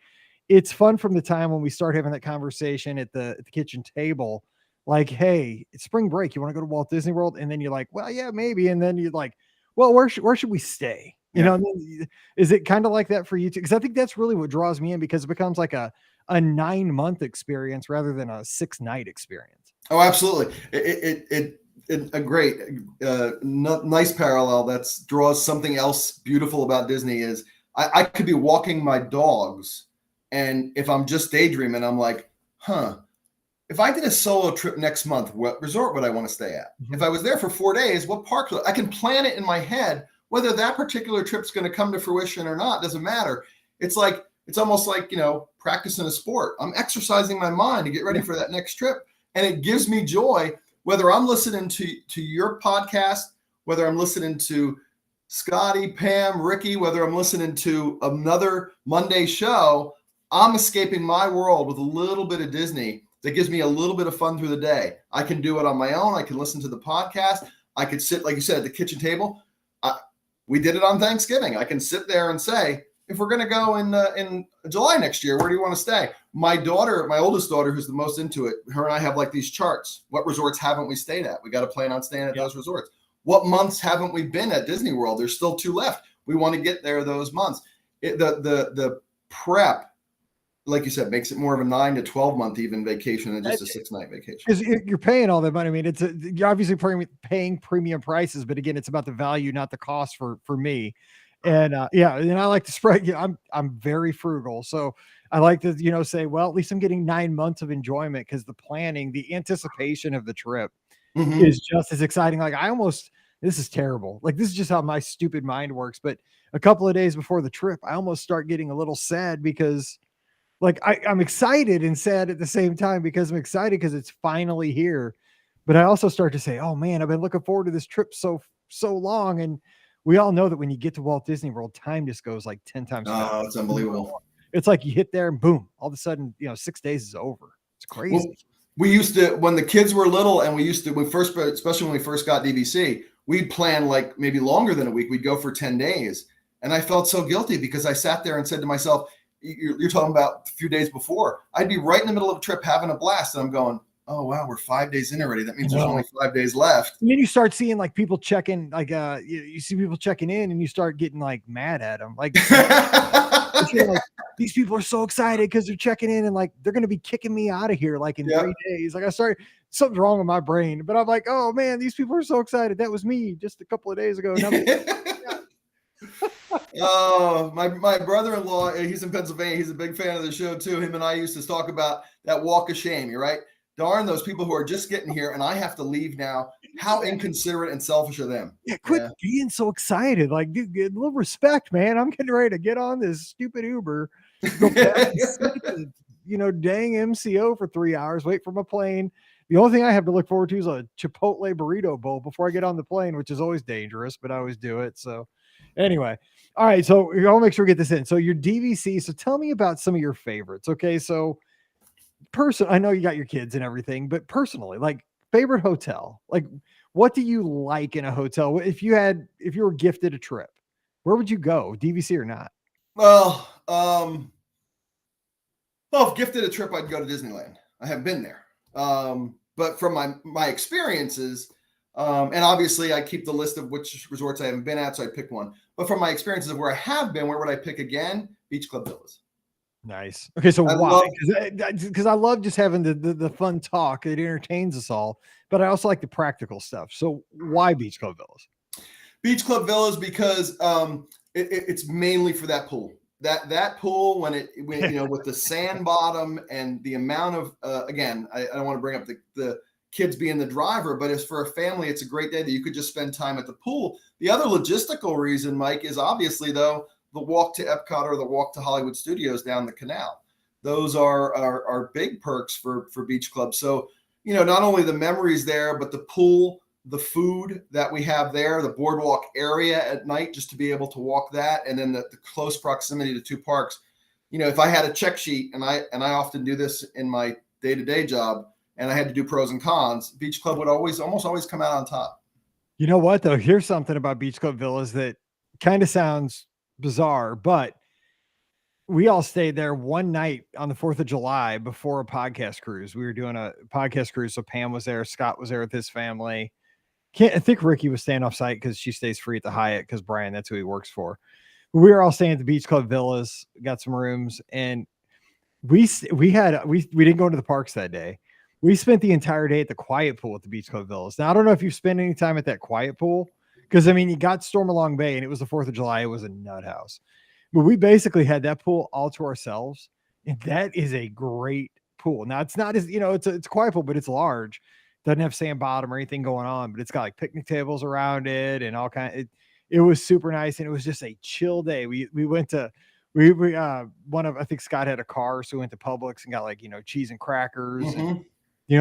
It's fun from the time when we start having that conversation at the kitchen table. Like, hey, it's spring break. You want to go to Walt Disney World? And then you're like, well, yeah, maybe. And then you're like, well, where should we stay? Is it kind of like that for you too? Because I think that's really what draws me in, because it becomes like a 9-month experience rather than a 6-night experience. Oh, absolutely. A great, nice parallel that draws something else beautiful about Disney is I could be walking my dogs, and if I'm just daydreaming, I'm like, if I did a solo trip next month, what resort would I want to stay at? Mm-hmm. If I was there for 4 days, what park? I can plan it in my head. Whether that particular trip's going to come to fruition or not doesn't matter. It's almost like, practicing a sport. I'm exercising my mind to get ready for that next trip. And it gives me joy, whether I'm listening to your podcast, whether I'm listening to Scotty, Pam, Ricky, whether I'm listening to another Monday show, I'm escaping my world with a little bit of Disney that gives me a little bit of fun through the day. I can do it on my own. I can listen to the podcast. I could sit, like you said, at the kitchen table. We did it on Thanksgiving. I can sit there and say, if we're going to go in July next year, where do you want to stay? My oldest daughter, who's the most into it, her and I have like these charts. What resorts haven't we stayed at? We got to plan on staying at those resorts. What months haven't we been at Disney World? There's still 2 left. We want to get there those months. The prep, like you said, makes it more of a 9 to 12 month even vacation than just a 6-night vacation. Because you're paying all that money. I mean, you're obviously paying premium prices, but again, it's about the value, not the cost for me. And and I like to spread. I'm very frugal, so I like to say, well, at least I'm getting 9 months of enjoyment, because the planning, the anticipation of the trip is just as exciting. Like this is terrible. Like, this is just how my stupid mind works. But a couple of days before the trip, I almost start getting a little sad, because like I'm excited and sad at the same time, because I'm excited because it's finally here. But I also start to say, oh man, I've been looking forward to this trip so long. And we all know that when you get to Walt Disney World, time just goes like 10 times faster. Oh, it's unbelievable. It's like you hit there and boom, all of a sudden, 6 days is over. It's crazy. Well, we used to, when the kids were little, and especially when we first got DVC, we'd plan like maybe longer than a week. We'd go for 10 days. And I felt so guilty, because I sat there and said to myself, you're talking about a few days before, I'd be right in the middle of a trip having a blast. And I'm going, oh wow, we're 5 days in already. That means there's only 5 days left. And then you start seeing like people checking, like you see people checking in, and you start getting like mad at them. Like, like these people are so excited because they're checking in, and like they're gonna be kicking me out of here like in 3 days. Like, something's wrong with my brain, but I'm like, oh man, these people are so excited. That was me just a couple of days ago. Oh, my brother-in-law, he's in Pennsylvania. He's a big fan of the show too. Him and I used to talk about that walk of shame. You're right. Darn those people who are just getting here, and I have to leave now. How inconsiderate and selfish of them. Yeah, quit being so excited. Like, dude, get a little respect, man. I'm getting ready to get on this stupid Uber, go back to, dang MCO for 3 hours, wait for my plane. The only thing I have to look forward to is a Chipotle burrito bowl before I get on the plane, which is always dangerous, but I always do it. So anyway, all right. So I'll make sure we get this in. So your DVC. So tell me about some of your favorites. Okay. So I know you got your kids and everything, but personally, like, favorite hotel, like, what do you like in a hotel? If you were gifted a trip, where would you go, DVC or not? Well, if gifted a trip, I'd go to Disneyland. I have been there. But from my experiences, and obviously I keep the list of which resorts I haven't been at, so I pick one. But from my experiences of where I have been, where would I pick again? Beach Club Villas. Nice. Okay, so why? Because I love just having the fun talk. It entertains us all, but I also like the practical stuff. So why Beach Club Villas? Beach Club Villas because it's mainly for that pool. That pool when with the sand bottom and the amount of again, I don't want to bring up the kids being the driver, but as for a family, it's a great day that you could just spend time at the pool. The other logistical reason, Mike, is obviously though the walk to Epcot or the walk to Hollywood Studios down the canal. Those are big perks for Beach Club. So not only the memories there, but the pool, the food that we have there, the boardwalk area at night, just to be able to walk that, and then the close proximity to two parks. If I had a check sheet, and I often do this in my day-to-day job, and I had to do pros and cons, Beach Club would almost always come out on top. You know what, though? Here's something about Beach Club Villas that kind of sounds bizarre, but we all stayed there one night on the 4th of July before a podcast cruise. We were doing a podcast cruise. So Pam was there. Scott was there with his family. I think Ricky was staying off site because she stays free at the Hyatt because Brian, that's who he works for. We were all staying at the Beach Club Villas, got some rooms, and we didn't go into the parks that day. We spent the entire day at the quiet pool at the Beach Club Villas. Now, I don't know if you've spent any time at that quiet pool, because you got Stormalong Bay and it was the 4th of July. It was a nut house. But we basically had that pool all to ourselves. And that is a great pool. Now, it's not as, it's a quiet pool, but it's large. Doesn't have sand bottom or anything going on, but it's got like picnic tables around it and all kind. It was super nice. And it was just a chill day. We went to, I think Scott had a car. So we went to Publix and got cheese and crackers and,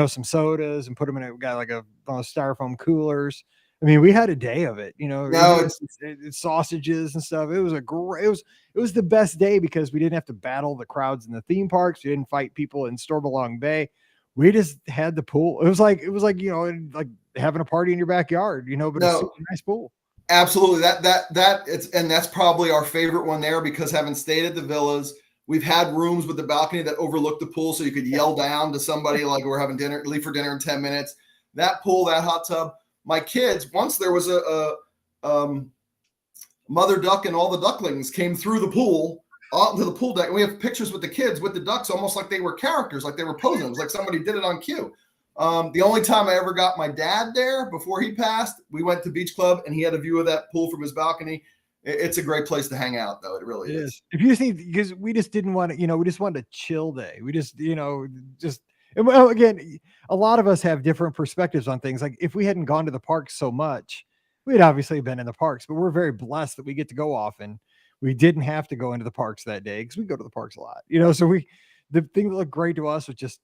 some sodas, and put them in got like a styrofoam coolers. We had a day of it, it's sausages and stuff. It was it was the best day because we didn't have to battle the crowds in the theme parks. We didn't fight people in Stormalong Bay. We just had the pool. It was like like having a party in your backyard, but it's a super nice pool. Absolutely. That's probably our favorite one there, because having stayed at the villas, we've had rooms with the balcony that overlooked the pool, so you could yell down to somebody like, we're having dinner, leave for dinner in 10 minutes. That pool, that hot tub. My kids, once there was a mother duck and all the ducklings came through the pool onto the pool deck. And we have pictures with the kids with the ducks, almost like they were characters, like they were posing. It was like somebody did it on cue. The only time I ever got my dad there before he passed, we went to Beach Club and he had a view of that pool from his balcony. It's a great place to hang out, though. It really is. If you think, because we just didn't want to, we just wanted a chill day. We just, and well, again, a lot of us have different perspectives on things. Like if we hadn't gone to the parks so much, we'd obviously been in the parks, but we're very blessed that we get to go often. We didn't have to go into the parks that day because we go to the parks a lot, so the thing that looked great to us was just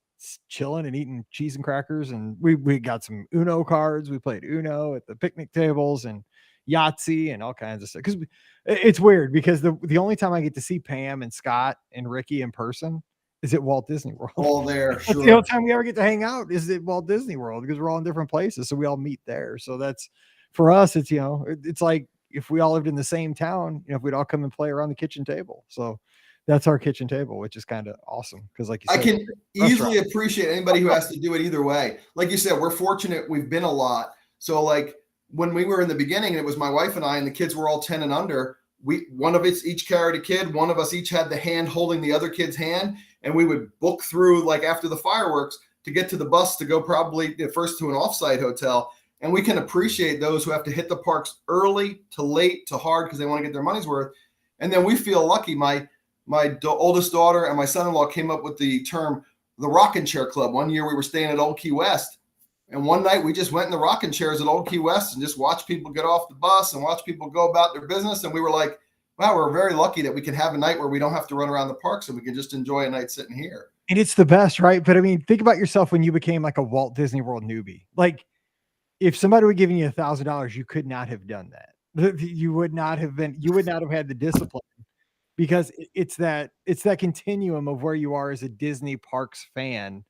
chilling and eating cheese and crackers. And we got some Uno cards. We played Uno at the picnic tables and Yahtzee and all kinds of stuff. Because it's weird because the only time I get to see Pam and Scott and Ricky in person is at Walt Disney World. All there. Sure. That's the only time we ever get to hang out is at Walt Disney World, because we're all in different places. So we all meet there. So that's, for us, it's, it's like if we all lived in the same town, if we'd all come and play around the kitchen table. So that's our kitchen table, which is kind of awesome. Because like you said, I can easily appreciate anybody who has to do it either way. Like you said, we're fortunate. We've been a lot. So like when we were in the beginning, it was my wife and I, and the kids were all 10 and under. One of us each carried a kid. One of us each had the hand holding the other kid's hand. And we would book through, like after the fireworks, to get to the bus to go probably first to an offsite hotel. And we can appreciate those who have to hit the parks early to late to hard because they want to get their money's worth. And then we feel lucky. My oldest daughter and my son-in-law came up with the term, the Rockin' Chair Club. One year we were staying at Old Key West. And one night we just went in the rocking chairs at Old Key West and just watched people get off the bus and watch people go about their business. And we were like, wow, we're very lucky that we can have a night where we don't have to run around the parks and we can just enjoy a night sitting here. And it's the best, right? But think about yourself when you became like a Walt Disney World newbie. Like if somebody were giving you $1,000, you could not have done that. You would not have had the discipline, because it's that continuum of where you are as a Disney parks fan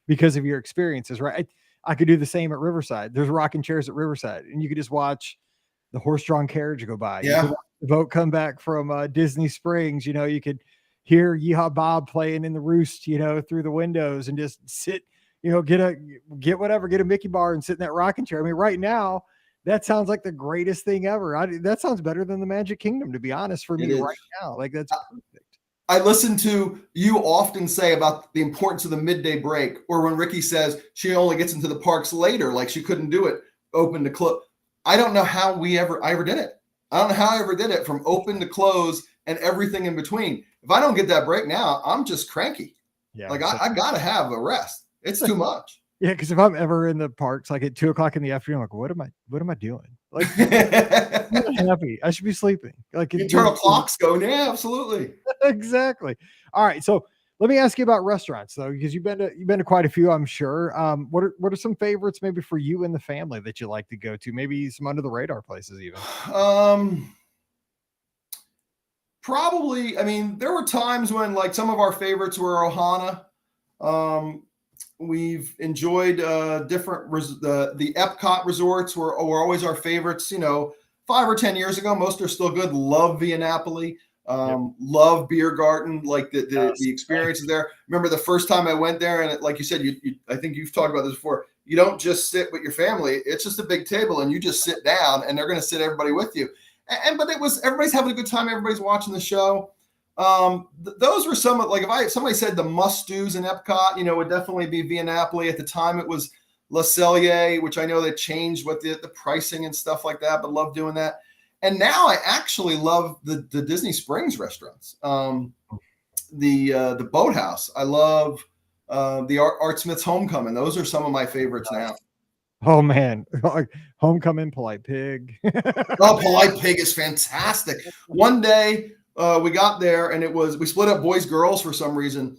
because of your experiences, right? I could do the same at Riverside. There's rocking chairs at Riverside, and you could just watch the horse-drawn carriage go by. Yeah. You could watch the boat come back from Disney Springs. You could hear Yeehaw Bob playing in the roost, through the windows, and just sit, get a Mickey bar and sit in that rocking chair. Right now, that sounds like the greatest thing ever. That sounds better than the Magic Kingdom, to be honest, for me right now. Like that's perfect. I listen to you often say about the importance of the midday break, or when Ricky says she only gets into the parks later, like she couldn't do it open to close. I don't know how I ever did it. I don't know how I ever did it from open to close and everything in between. If I don't get that break now, I'm just cranky. Yeah, like I got to have a rest. It's too much. Yeah, because if I'm ever in the parks like at 2:00 in the afternoon, I'm like, what am I doing? Like, I'm not happy. I should be sleeping. Like internal clocks going. Yeah, absolutely. Exactly. All right, so Let me ask you about restaurants though, because you've been to quite a few, I'm sure. What are some favorites maybe for you and the family that you like to go to? Maybe some under the radar places even. Um, Probably. I mean, there were times when like some of our favorites were Ohana. Um, we've enjoyed different the Epcot resorts were always our favorites. 5 or 10 years ago, most are still good. Love Via Napoli. Yep. Love Beer Garden. Like the Yes. experiences there. Remember the first time I went there, and like you said, I think you've talked about this before. You don't just sit with your family. It's just a big table, and you just sit down, and they're going to sit everybody with you. But it was everybody's having a good time. Everybody's watching the show. Those were some like if somebody said the must do's in Epcot, would definitely be Via Napoli. At the time, it was Le Cellier, which I know they changed what the pricing and stuff like that, but love doing that. And now I actually love the Disney Springs restaurants. The Boathouse. I love the Art Smith's Homecoming. Those are some of my favorites now. Oh man, Homecoming, Polite Pig. Oh, Polite Pig is fantastic. One day we got there and we split up boys, girls for some reason.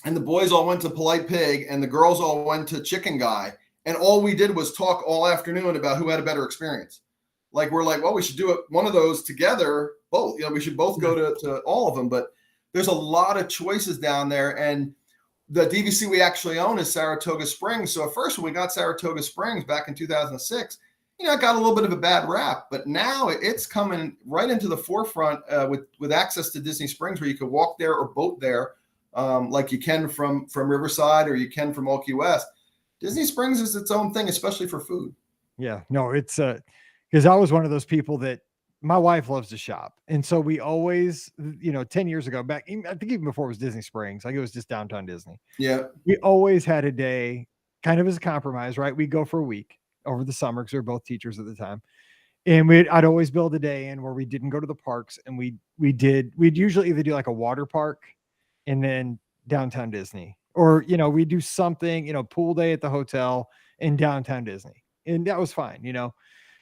And the boys all went to Polite Pig and the girls all went to Chicken Guy. And all we did was talk all afternoon about who had a better experience. Like, we're like, well, we should do one of those together. Both, we should both go to all of them. But there's a lot of choices down there. And the DVC we actually own is Saratoga Springs. So at first, when we got Saratoga Springs back in 2006, it got a little bit of a bad rap, but now it's coming right into the forefront with access to Disney Springs, where you could walk there or boat there, like you can from Riverside or you can from Old Key West. Disney Springs is its own thing, especially for food. Yeah, no, it's because I was one of those people that my wife loves to shop, and so we always, 10 years ago, back, I think even before it was Disney Springs, like it was just downtown Disney. Yeah, we always had a day, kind of as a compromise, right? We'd go for a week over the summer because we were both teachers at the time, and I'd always build a day in where we didn't go to the parks, and we'd usually either do like a water park, and then downtown Disney, or we'd do something, pool day at the hotel in downtown Disney, and that was fine,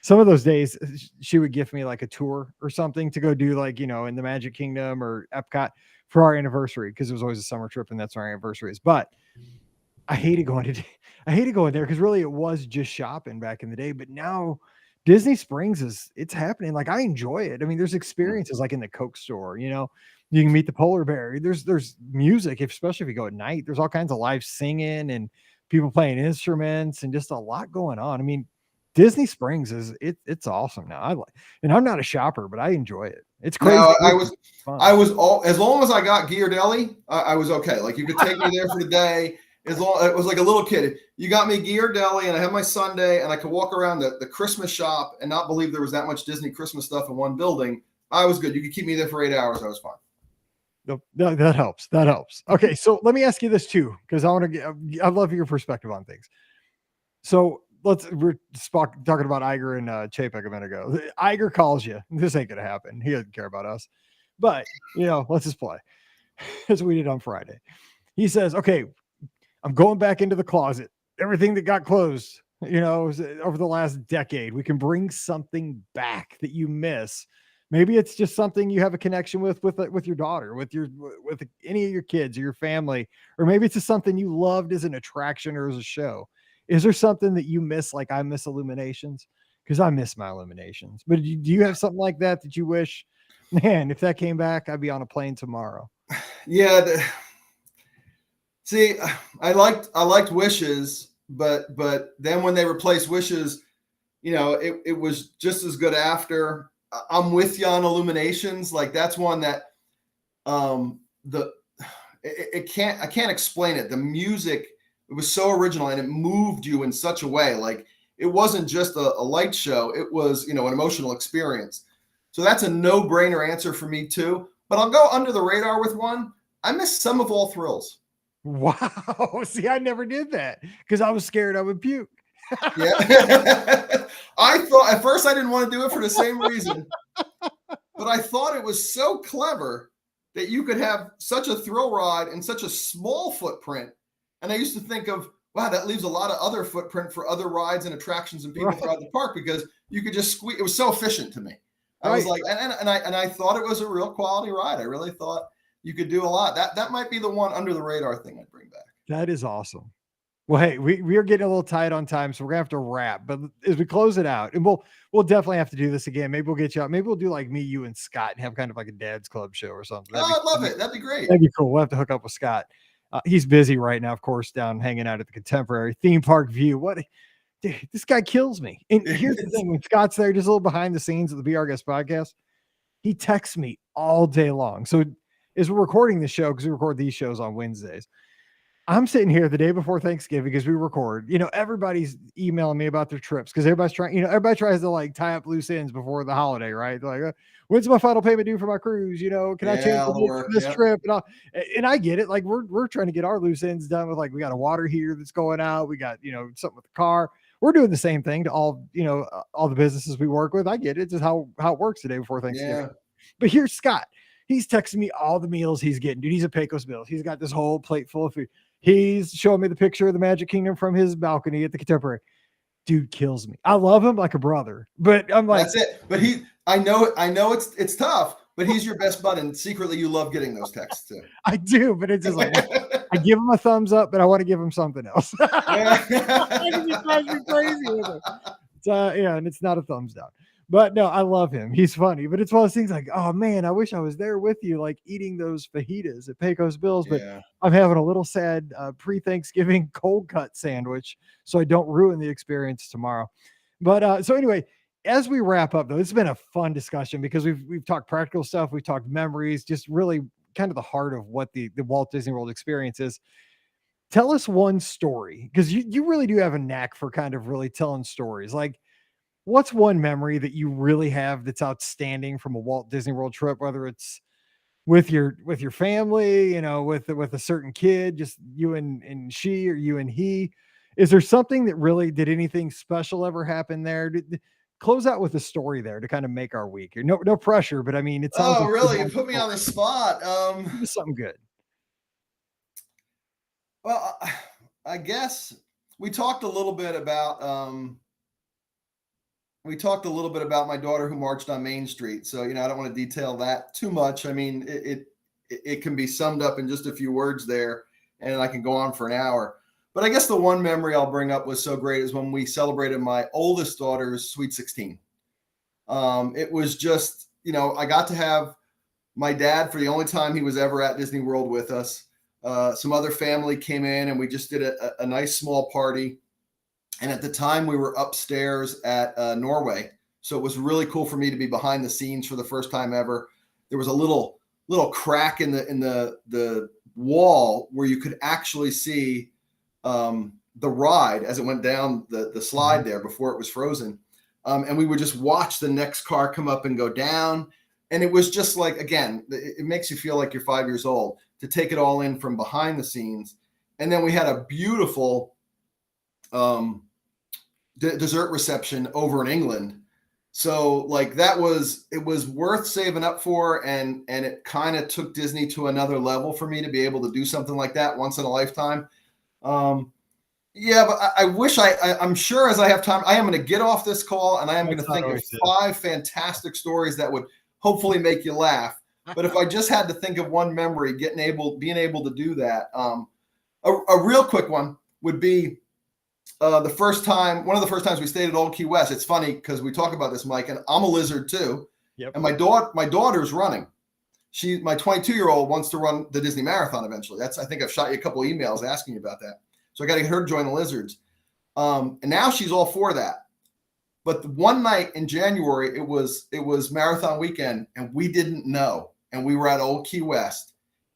Some of those days she would give me like a tour or something to go do, like, in the Magic Kingdom or Epcot for our anniversary, because it was always a summer trip and that's where our anniversary is. But I hated going there because really it was just shopping back in the day. But now Disney Springs it's happening. Like, I enjoy it. I mean, there's experiences like in the Coke store, you can meet the polar bear. There's music, especially if you go at night. There's all kinds of live singing and people playing instruments and just a lot going on. I mean, Disney Springs it's awesome now. And I'm not a shopper, but I enjoy it. It's crazy. No, I was all, as long as I got Ghirardelli, I was okay. Like, you could take me there for the day. As long, it was like a little kid. You got me Ghirardelli, and I had my Sunday, and I could walk around the Christmas shop and not believe there was that much Disney Christmas stuff in one building. I was good. You could keep me there for 8 hours. I was fine. No, that helps. That helps. Okay, so let me ask you this too, because I love your perspective on things. So we're talking about Iger and Chapek a minute ago. Iger calls you. This ain't gonna happen. He doesn't care about us. But let's just play. As we did on Friday. He says, okay, I'm going back into the closet. Everything that got closed, over the last decade, we can bring something back that you miss. Maybe it's just something you have a connection with your daughter, with any of your kids or your family, or maybe it's just something you loved as an attraction or as a show. Is there something that you miss? Like, I miss Illuminations, because I miss my Illuminations. But do you have something like that you wish, man, if that came back, I'd be on a plane tomorrow? Yeah. See, I liked Wishes, but then when they replaced Wishes, it was just as good after. I'm with you on Illuminations. Like, that's one that I can't explain it. The music, it was so original and it moved you in such a way. Like, it wasn't just a light show. It was, an emotional experience. So that's a no-brainer answer for me too. But I'll go under the radar with one. I miss Sum of All Thrills. Wow. See, I never did that because I was scared I would puke. Yeah. I thought at first I didn't want to do it for the same reason, but I thought it was so clever that you could have such a thrill ride in such a small footprint. And I used to think of, wow, that leaves a lot of other footprint for other rides and attractions and people throughout the park, because you could just squeeze. It was so efficient to me. I was like, and I thought it was a real quality ride. I really thought You could do a lot. That might be the one under the radar thing I'd bring back. That is awesome. Well, hey, we are getting a little tight on time, so we're gonna have to wrap. But as we close it out, and we'll definitely have to do this again. Maybe we'll get you out. Maybe we'll do like me, you, and Scott, and have kind of like a dad's club show or something. I'd love it. That'd be great. That'd be cool. We'll have to hook up with Scott. He's busy right now, of course, down hanging out at the Contemporary Theme Park View. What? Dude, this guy kills me. And here's the thing: when Scott's there, just a little behind the scenes of the Be Our Guest podcast, he texts me all day long. So as we're recording the show, because we record these shows on Wednesdays, I'm sitting here the day before Thanksgiving because we record. Everybody's emailing me about their trips because everybody's trying. Everybody tries to like tie up loose ends before the holiday, right? They're like, when's my final payment due for my cruise? Can I change this trip? And I get it. Like we're trying to get our loose ends done with like we got a water heater that's going out. We got something with the car. We're doing the same thing to all the businesses we work with. I get it. It's just how it works the day before Thanksgiving. Yeah. But here's Scott. He's texting me all the meals he's getting. Dude, he's at Pecos Bills. He's got this whole plate full of food. He's showing me the picture of the Magic Kingdom from his balcony at the Contemporary. Dude kills me. I love him like a brother, but I'm like, that's it. But I know it's tough, but he's your best bud, and secretly you love getting those texts too. I do, but it's just like I give him a thumbs up, but I want to give him something else. It drives me crazy with it. And it's not a thumbs down. But no, I love him. He's funny. But it's one of those things like, oh man, I wish I was there with you, like eating those fajitas at Pecos Bills. But I'm having a little sad pre-Thanksgiving cold cut sandwich, so I don't ruin the experience tomorrow. But so anyway, as we wrap up, though, it's been a fun discussion because we've talked practical stuff, we've talked memories, just really kind of the heart of what the Walt Disney World experience is. Tell us one story, because you really do have a knack for kind of really telling stories. Like, what's one memory that you really have that's outstanding from a Walt Disney World trip, whether it's with your family, with a certain kid, just you and she, or you and he? Is there something that really, did anything special ever happen there? Close out with a story there to kind of make our week. No pressure, but I mean, it's really, you put me on the spot. Something good. Well, I guess we talked a little bit about my daughter who marched on Main Street. So, I don't want to detail that too much. I mean, it can be summed up in just a few words there, and I can go on for an hour. But I guess the one memory I'll bring up was so great is when we celebrated my oldest daughter's Sweet 16. It was just, I got to have my dad for the only time he was ever at Disney World with us. Some other family came in, and we just did a nice small party. And at the time we were upstairs at Norway. So it was really cool for me to be behind the scenes for the first time ever. There was a little crack in the wall where you could actually see the ride as it went down the slide there before it was frozen. And we would just watch the next car come up and go down. And it was just like, again, it makes you feel like you're 5 years old to take it all in from behind the scenes. And then we had a beautiful dessert reception over in England. So like it was worth saving up for. And it kind of took Disney to another level for me to be able to do something like that once in a lifetime. But I wish I'm sure as I have time, I am going to get off this call and I am going to think of 5 fantastic stories that would hopefully make you laugh. But if I just had to think of one memory, being able to do that, a real quick one would be one of the first times we stayed at Old Key West. It's funny because we talk about this, Mike, and I'm a lizard too. Yep. And my daughter's running. My 22-year-old wants to run the Disney Marathon eventually. I think I've shot you a couple of emails asking you about that. So I got to get her to join the Lizards. And now she's all for that. But one night in January, it was marathon weekend, and we didn't know. And we were at Old Key West.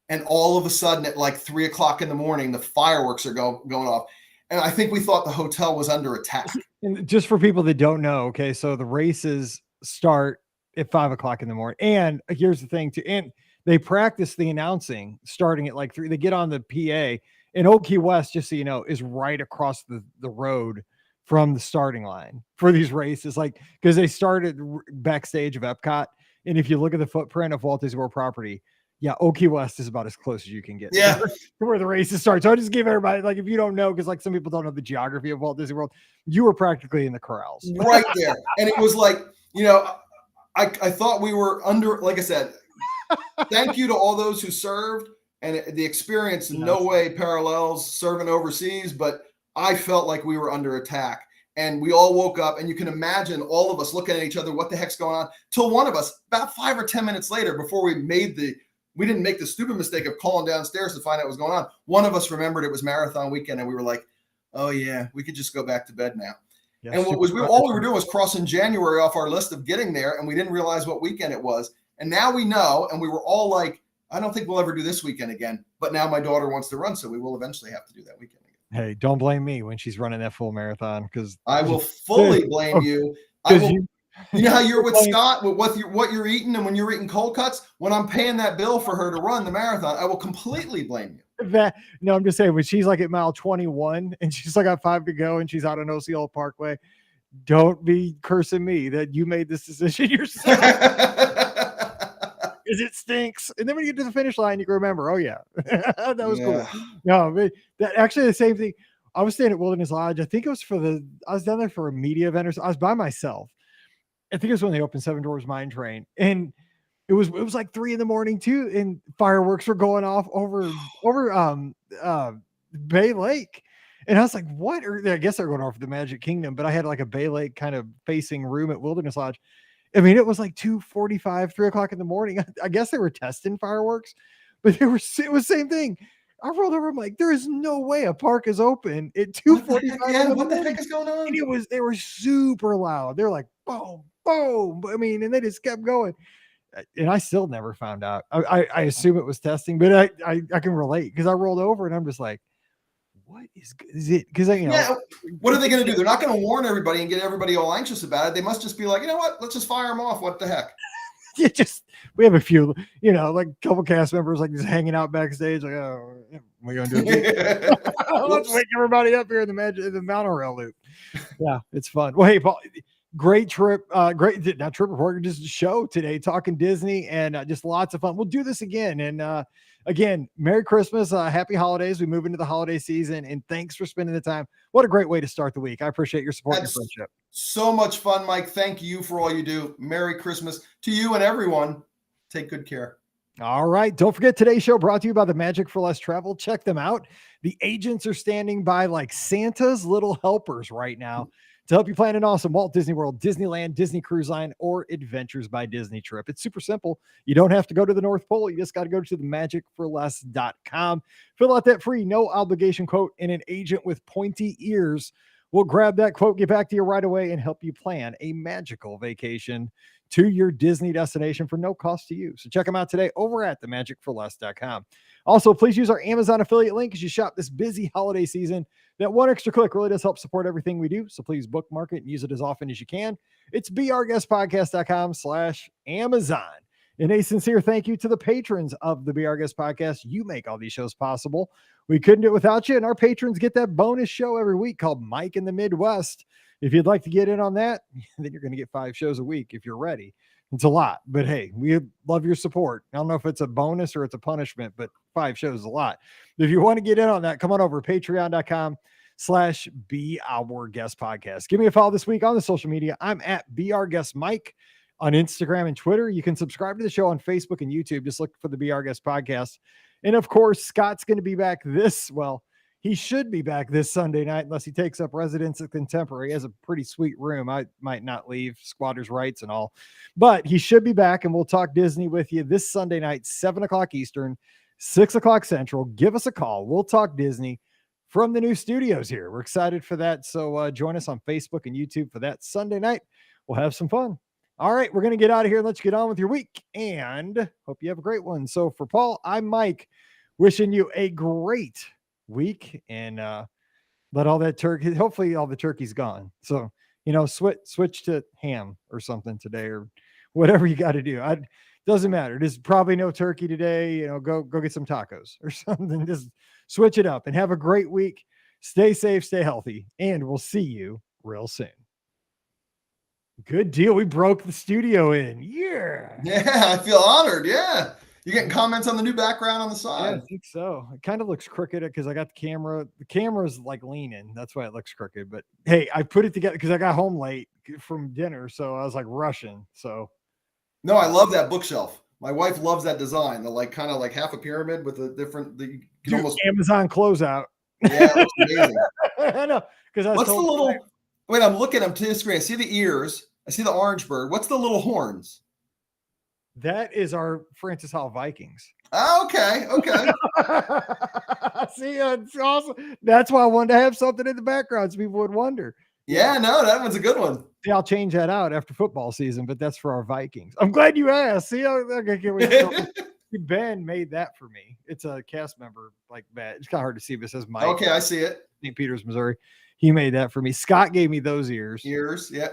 And all of a sudden at like 3:00 in the morning, the fireworks are going off. And I think we thought the hotel was under attack. And just for people that don't know, okay, so the races start at 5:00 in the morning. And here's the thing too. And they practice the announcing starting at like 3. They get on the PA, and Old Key West, just so you know, is right across the road from the starting line for these races. Like, because they started backstage of Epcot. And if you look at the footprint of Walt Disney World property, yeah, Old Key West is about as close as you can get to where the races start. So I just give everybody, like, if you don't know, because like some people don't know the geography of Walt Disney World, you were practically in the corrals. Right there. And it was like, I thought we were under, like I said, thank you to all those who served. And the experience in no way parallels serving overseas, but I felt like we were under attack. And we all woke up, and you can imagine all of us looking at each other, what the heck's going on? Till one of us, about 5 or 10 minutes later, before we didn't make the stupid mistake of calling downstairs to find out what was going on. One of us remembered it was marathon weekend, and we were like, oh yeah, we could just go back to bed now. Yes, and all we were doing was crossing January off our list of getting there, and we didn't realize what weekend it was. And now we know, and we were all like, I don't think we'll ever do this weekend again. But now my daughter wants to run, so we will eventually have to do that weekend again. Hey, don't blame me when she's running that full marathon, because I will fully blame you. You know how you're with Scott with what you're eating, and when you're eating cold cuts, when I'm paying that bill for her to run the marathon, I will completely blame you. No, I'm just saying, when she's like at mile 21 and she's like got 5 to go and she's out on Osceola Parkway, don't be cursing me that you made this decision yourself. Because it stinks. And then when you get to the finish line, you can remember, oh yeah, that was cool. No, but that actually the same thing. I was staying at Wilderness Lodge. I think it was I was down there for a media event, or so. I was by myself. I think it was when they opened Seven Doors Mine Train, and it was like 3 a.m. too, and fireworks were going off over Bay Lake. And I was like, what? Or I guess they're going over the Magic Kingdom, but I had like a Bay Lake kind of facing room at Wilderness Lodge. I mean, it was like 2:45, 3 o'clock in the morning. I guess they were testing fireworks, but it was the same thing. I rolled over. I'm like, there is no way a park is open at 2:45. What the heck is going on? And they were super loud. They're like, boom, boom. I mean, and they just kept going. And I still never found out. I assume it was testing, but I can relate, because I rolled over and I'm just like, what is it? Because what are they going to do? They're not going to warn everybody and get everybody all anxious about it. They must just be like, you know what? Let's just fire them off. What the heck? We have a few, like a couple cast members like just hanging out backstage, like, oh, we're gonna do it. Let's wake everybody up here in the monorail loop. Yeah, it's fun. Well, hey, Paul, great trip, great not trip report, just show today talking Disney, and just lots of fun. We'll do this again, and again, Merry Christmas, Happy Holidays. We move into the holiday season, and thanks for spending the time. What a great way to start the week. I appreciate your support and your friendship. So much fun, Mike. Thank you for all you do. Merry Christmas to you and everyone. Take good care. All right. Don't forget, today's show brought to you by the Magic for Less Travel. Check them out. The agents are standing by like Santa's little helpers right now to help you plan an awesome Walt Disney World, Disneyland, Disney Cruise Line, or Adventures by Disney trip. It's super simple. You don't have to go to the North Pole. You just got to go to themagicforless.com. Fill out that free, no obligation quote, and an agent with pointy ears will grab that quote, get back to you right away, and help you plan a magical vacation to your Disney destination for no cost to you. So check them out today over at themagicforless.com. Also, please use our Amazon affiliate link as you shop this busy holiday season. That one extra click really does help support everything we do. So please bookmark it and use it as often as you can. It's beourguestpodcast.com/Amazon. And a sincere thank you to the patrons of the Be Our Guest Podcast. You make all these shows possible. We couldn't do it without you. And our patrons get that bonus show every week called Mike in the Midwest. If you'd like to get in on that, then you're going to get 5 shows a week if you're ready. It's a lot, but hey, we love your support. I don't know if it's a bonus or it's a punishment, but 5 shows is a lot. If you want to get in on that, come on over to patreon.com/Be Our Guest Podcast. Give me a follow this week on the social media. I'm at Be Our Guest Mike on Instagram and Twitter. You can subscribe to the show on Facebook and YouTube. Just look for the Be Our Guest Podcast. And of course, Scott's going to be back he should be back this Sunday night, unless he takes up residence at Contemporary. He has a pretty sweet room. I might not leave, squatters' rights and all. But he should be back, and we'll talk Disney with you this Sunday night, 7 o'clock Eastern, 6 o'clock Central. Give us a call. We'll talk Disney from the new studios here. We're excited for that. So join us on Facebook and YouTube for that Sunday night. We'll have some fun. All right, we're going to get out of here and let you get on with your week, and hope you have a great one. So for Paul, I'm Mike, wishing you a great week, and let all that turkey, hopefully all the turkey's gone, so switch to ham or something today, or whatever you got to do. Doesn't matter. There's probably no turkey today. Go get some tacos or something. Just switch it up and have a great week. Stay safe, stay healthy, and we'll see you real soon. Good deal. We broke the studio in. Yeah, I feel honored. Yeah. You getting comments on the new background on the side? Yeah, I think so. It kind of looks crooked because I got the camera. The camera's like leaning. That's why it looks crooked. But hey, I put it together because I got home late from dinner, so I was like rushing. So no, I love that bookshelf. My wife loves that design. The like kind of like half a pyramid with a different. You can Dude, almost Amazon closeout. yeah, it looks amazing. I know because I What's the told little? Wait, I'm looking. I'm to the screen. I see the ears. I see the orange bird. What's the little horns? that is our Francis Hall Vikings. Oh, okay, okay. See, it's awesome. That's why I wanted to have something in the background so people would wonder. Yeah, no, that one's a good one. See, I'll change that out after football season, but that's for our Vikings. I'm glad you asked. See, Ben made that for me. It's a cast member like that. It's kind of hard to see, but it says Mike. Okay, I see it. St. Peters, Missouri. He made that for me. Scott gave me those ears. Ears, yeah.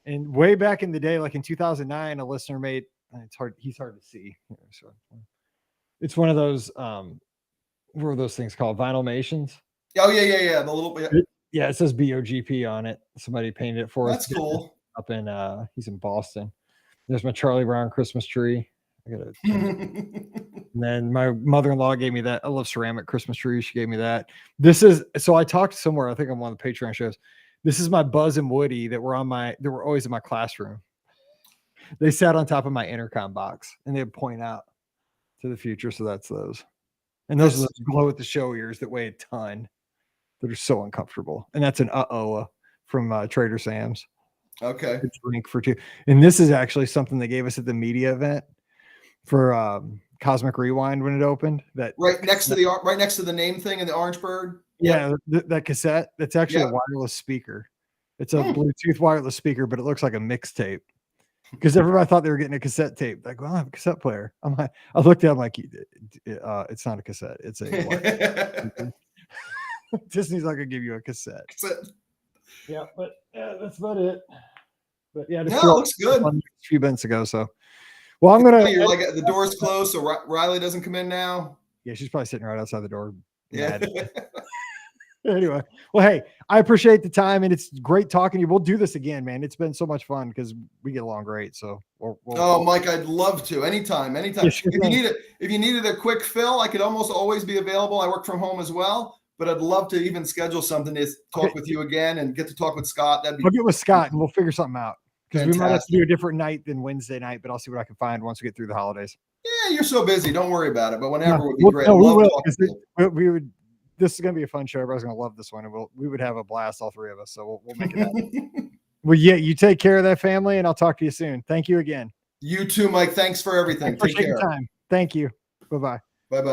And way back in the day, like in 2009, a listener made he's hard to see. So it's one of those what are those things called? Vinylmations? Oh, yeah. The little yeah, it says BOGP on it. Somebody painted it for us. That's cool. Up in he's in Boston. There's my Charlie Brown Christmas tree. I gotta and then my mother-in-law gave me that. I love ceramic Christmas tree. She gave me that. This is so I talked somewhere. I think I'm on the Patreon shows. This is my Buzz and Woody that were always in my classroom. They sat on top of my intercom box and they'd point out to the future. So that's those. And those are those glow at the show ears that weigh a ton. That are so uncomfortable. And that's an from Trader Sam's. Okay. A drink for two. And this is actually something they gave us at the media event for Cosmic Rewind when it opened. That right next to the name thing in the orange bird. Yeah, that cassette. That's actually a wireless speaker. It's a Bluetooth wireless speaker, but it looks like a mixtape. Because everybody thought they were getting a cassette tape. Like, well, I have a cassette player. I looked at it, I'm like, it's not a cassette. It's a Disney's not gonna give you a cassette. Yeah, but that's about it. But yeah, it looks good. A few minutes ago. So, well, I'm gonna. You're like the door's closed, so Riley doesn't come in now. Yeah, she's probably sitting right outside the door. Yeah. Anyway, well, hey, I appreciate the time, and it's great talking to you. We'll do this again, man. It's been so much fun because we get along great. So, Mike, I'd love to anytime. Yeah, sure if you needed a quick fill, I could almost always be available. I work from home as well, but I'd love to even schedule something to talk with you again and get to talk with Scott. I'll get with Scott and we'll figure something out because we might have to do a different night than Wednesday night, but I'll see what I can find once we get through the holidays. Yeah, you're so busy. Don't worry about it. But whenever would be great. We would. This is going to be a fun show. Everybody's going to love this one, and we would have a blast, all three of us. So we'll make it happen. Well, yeah, you take care of that family, and I'll talk to you soon. Thank you again. You too, Mike. Thanks for everything. Take care. Your time. Thank you. Bye-bye. Bye-bye.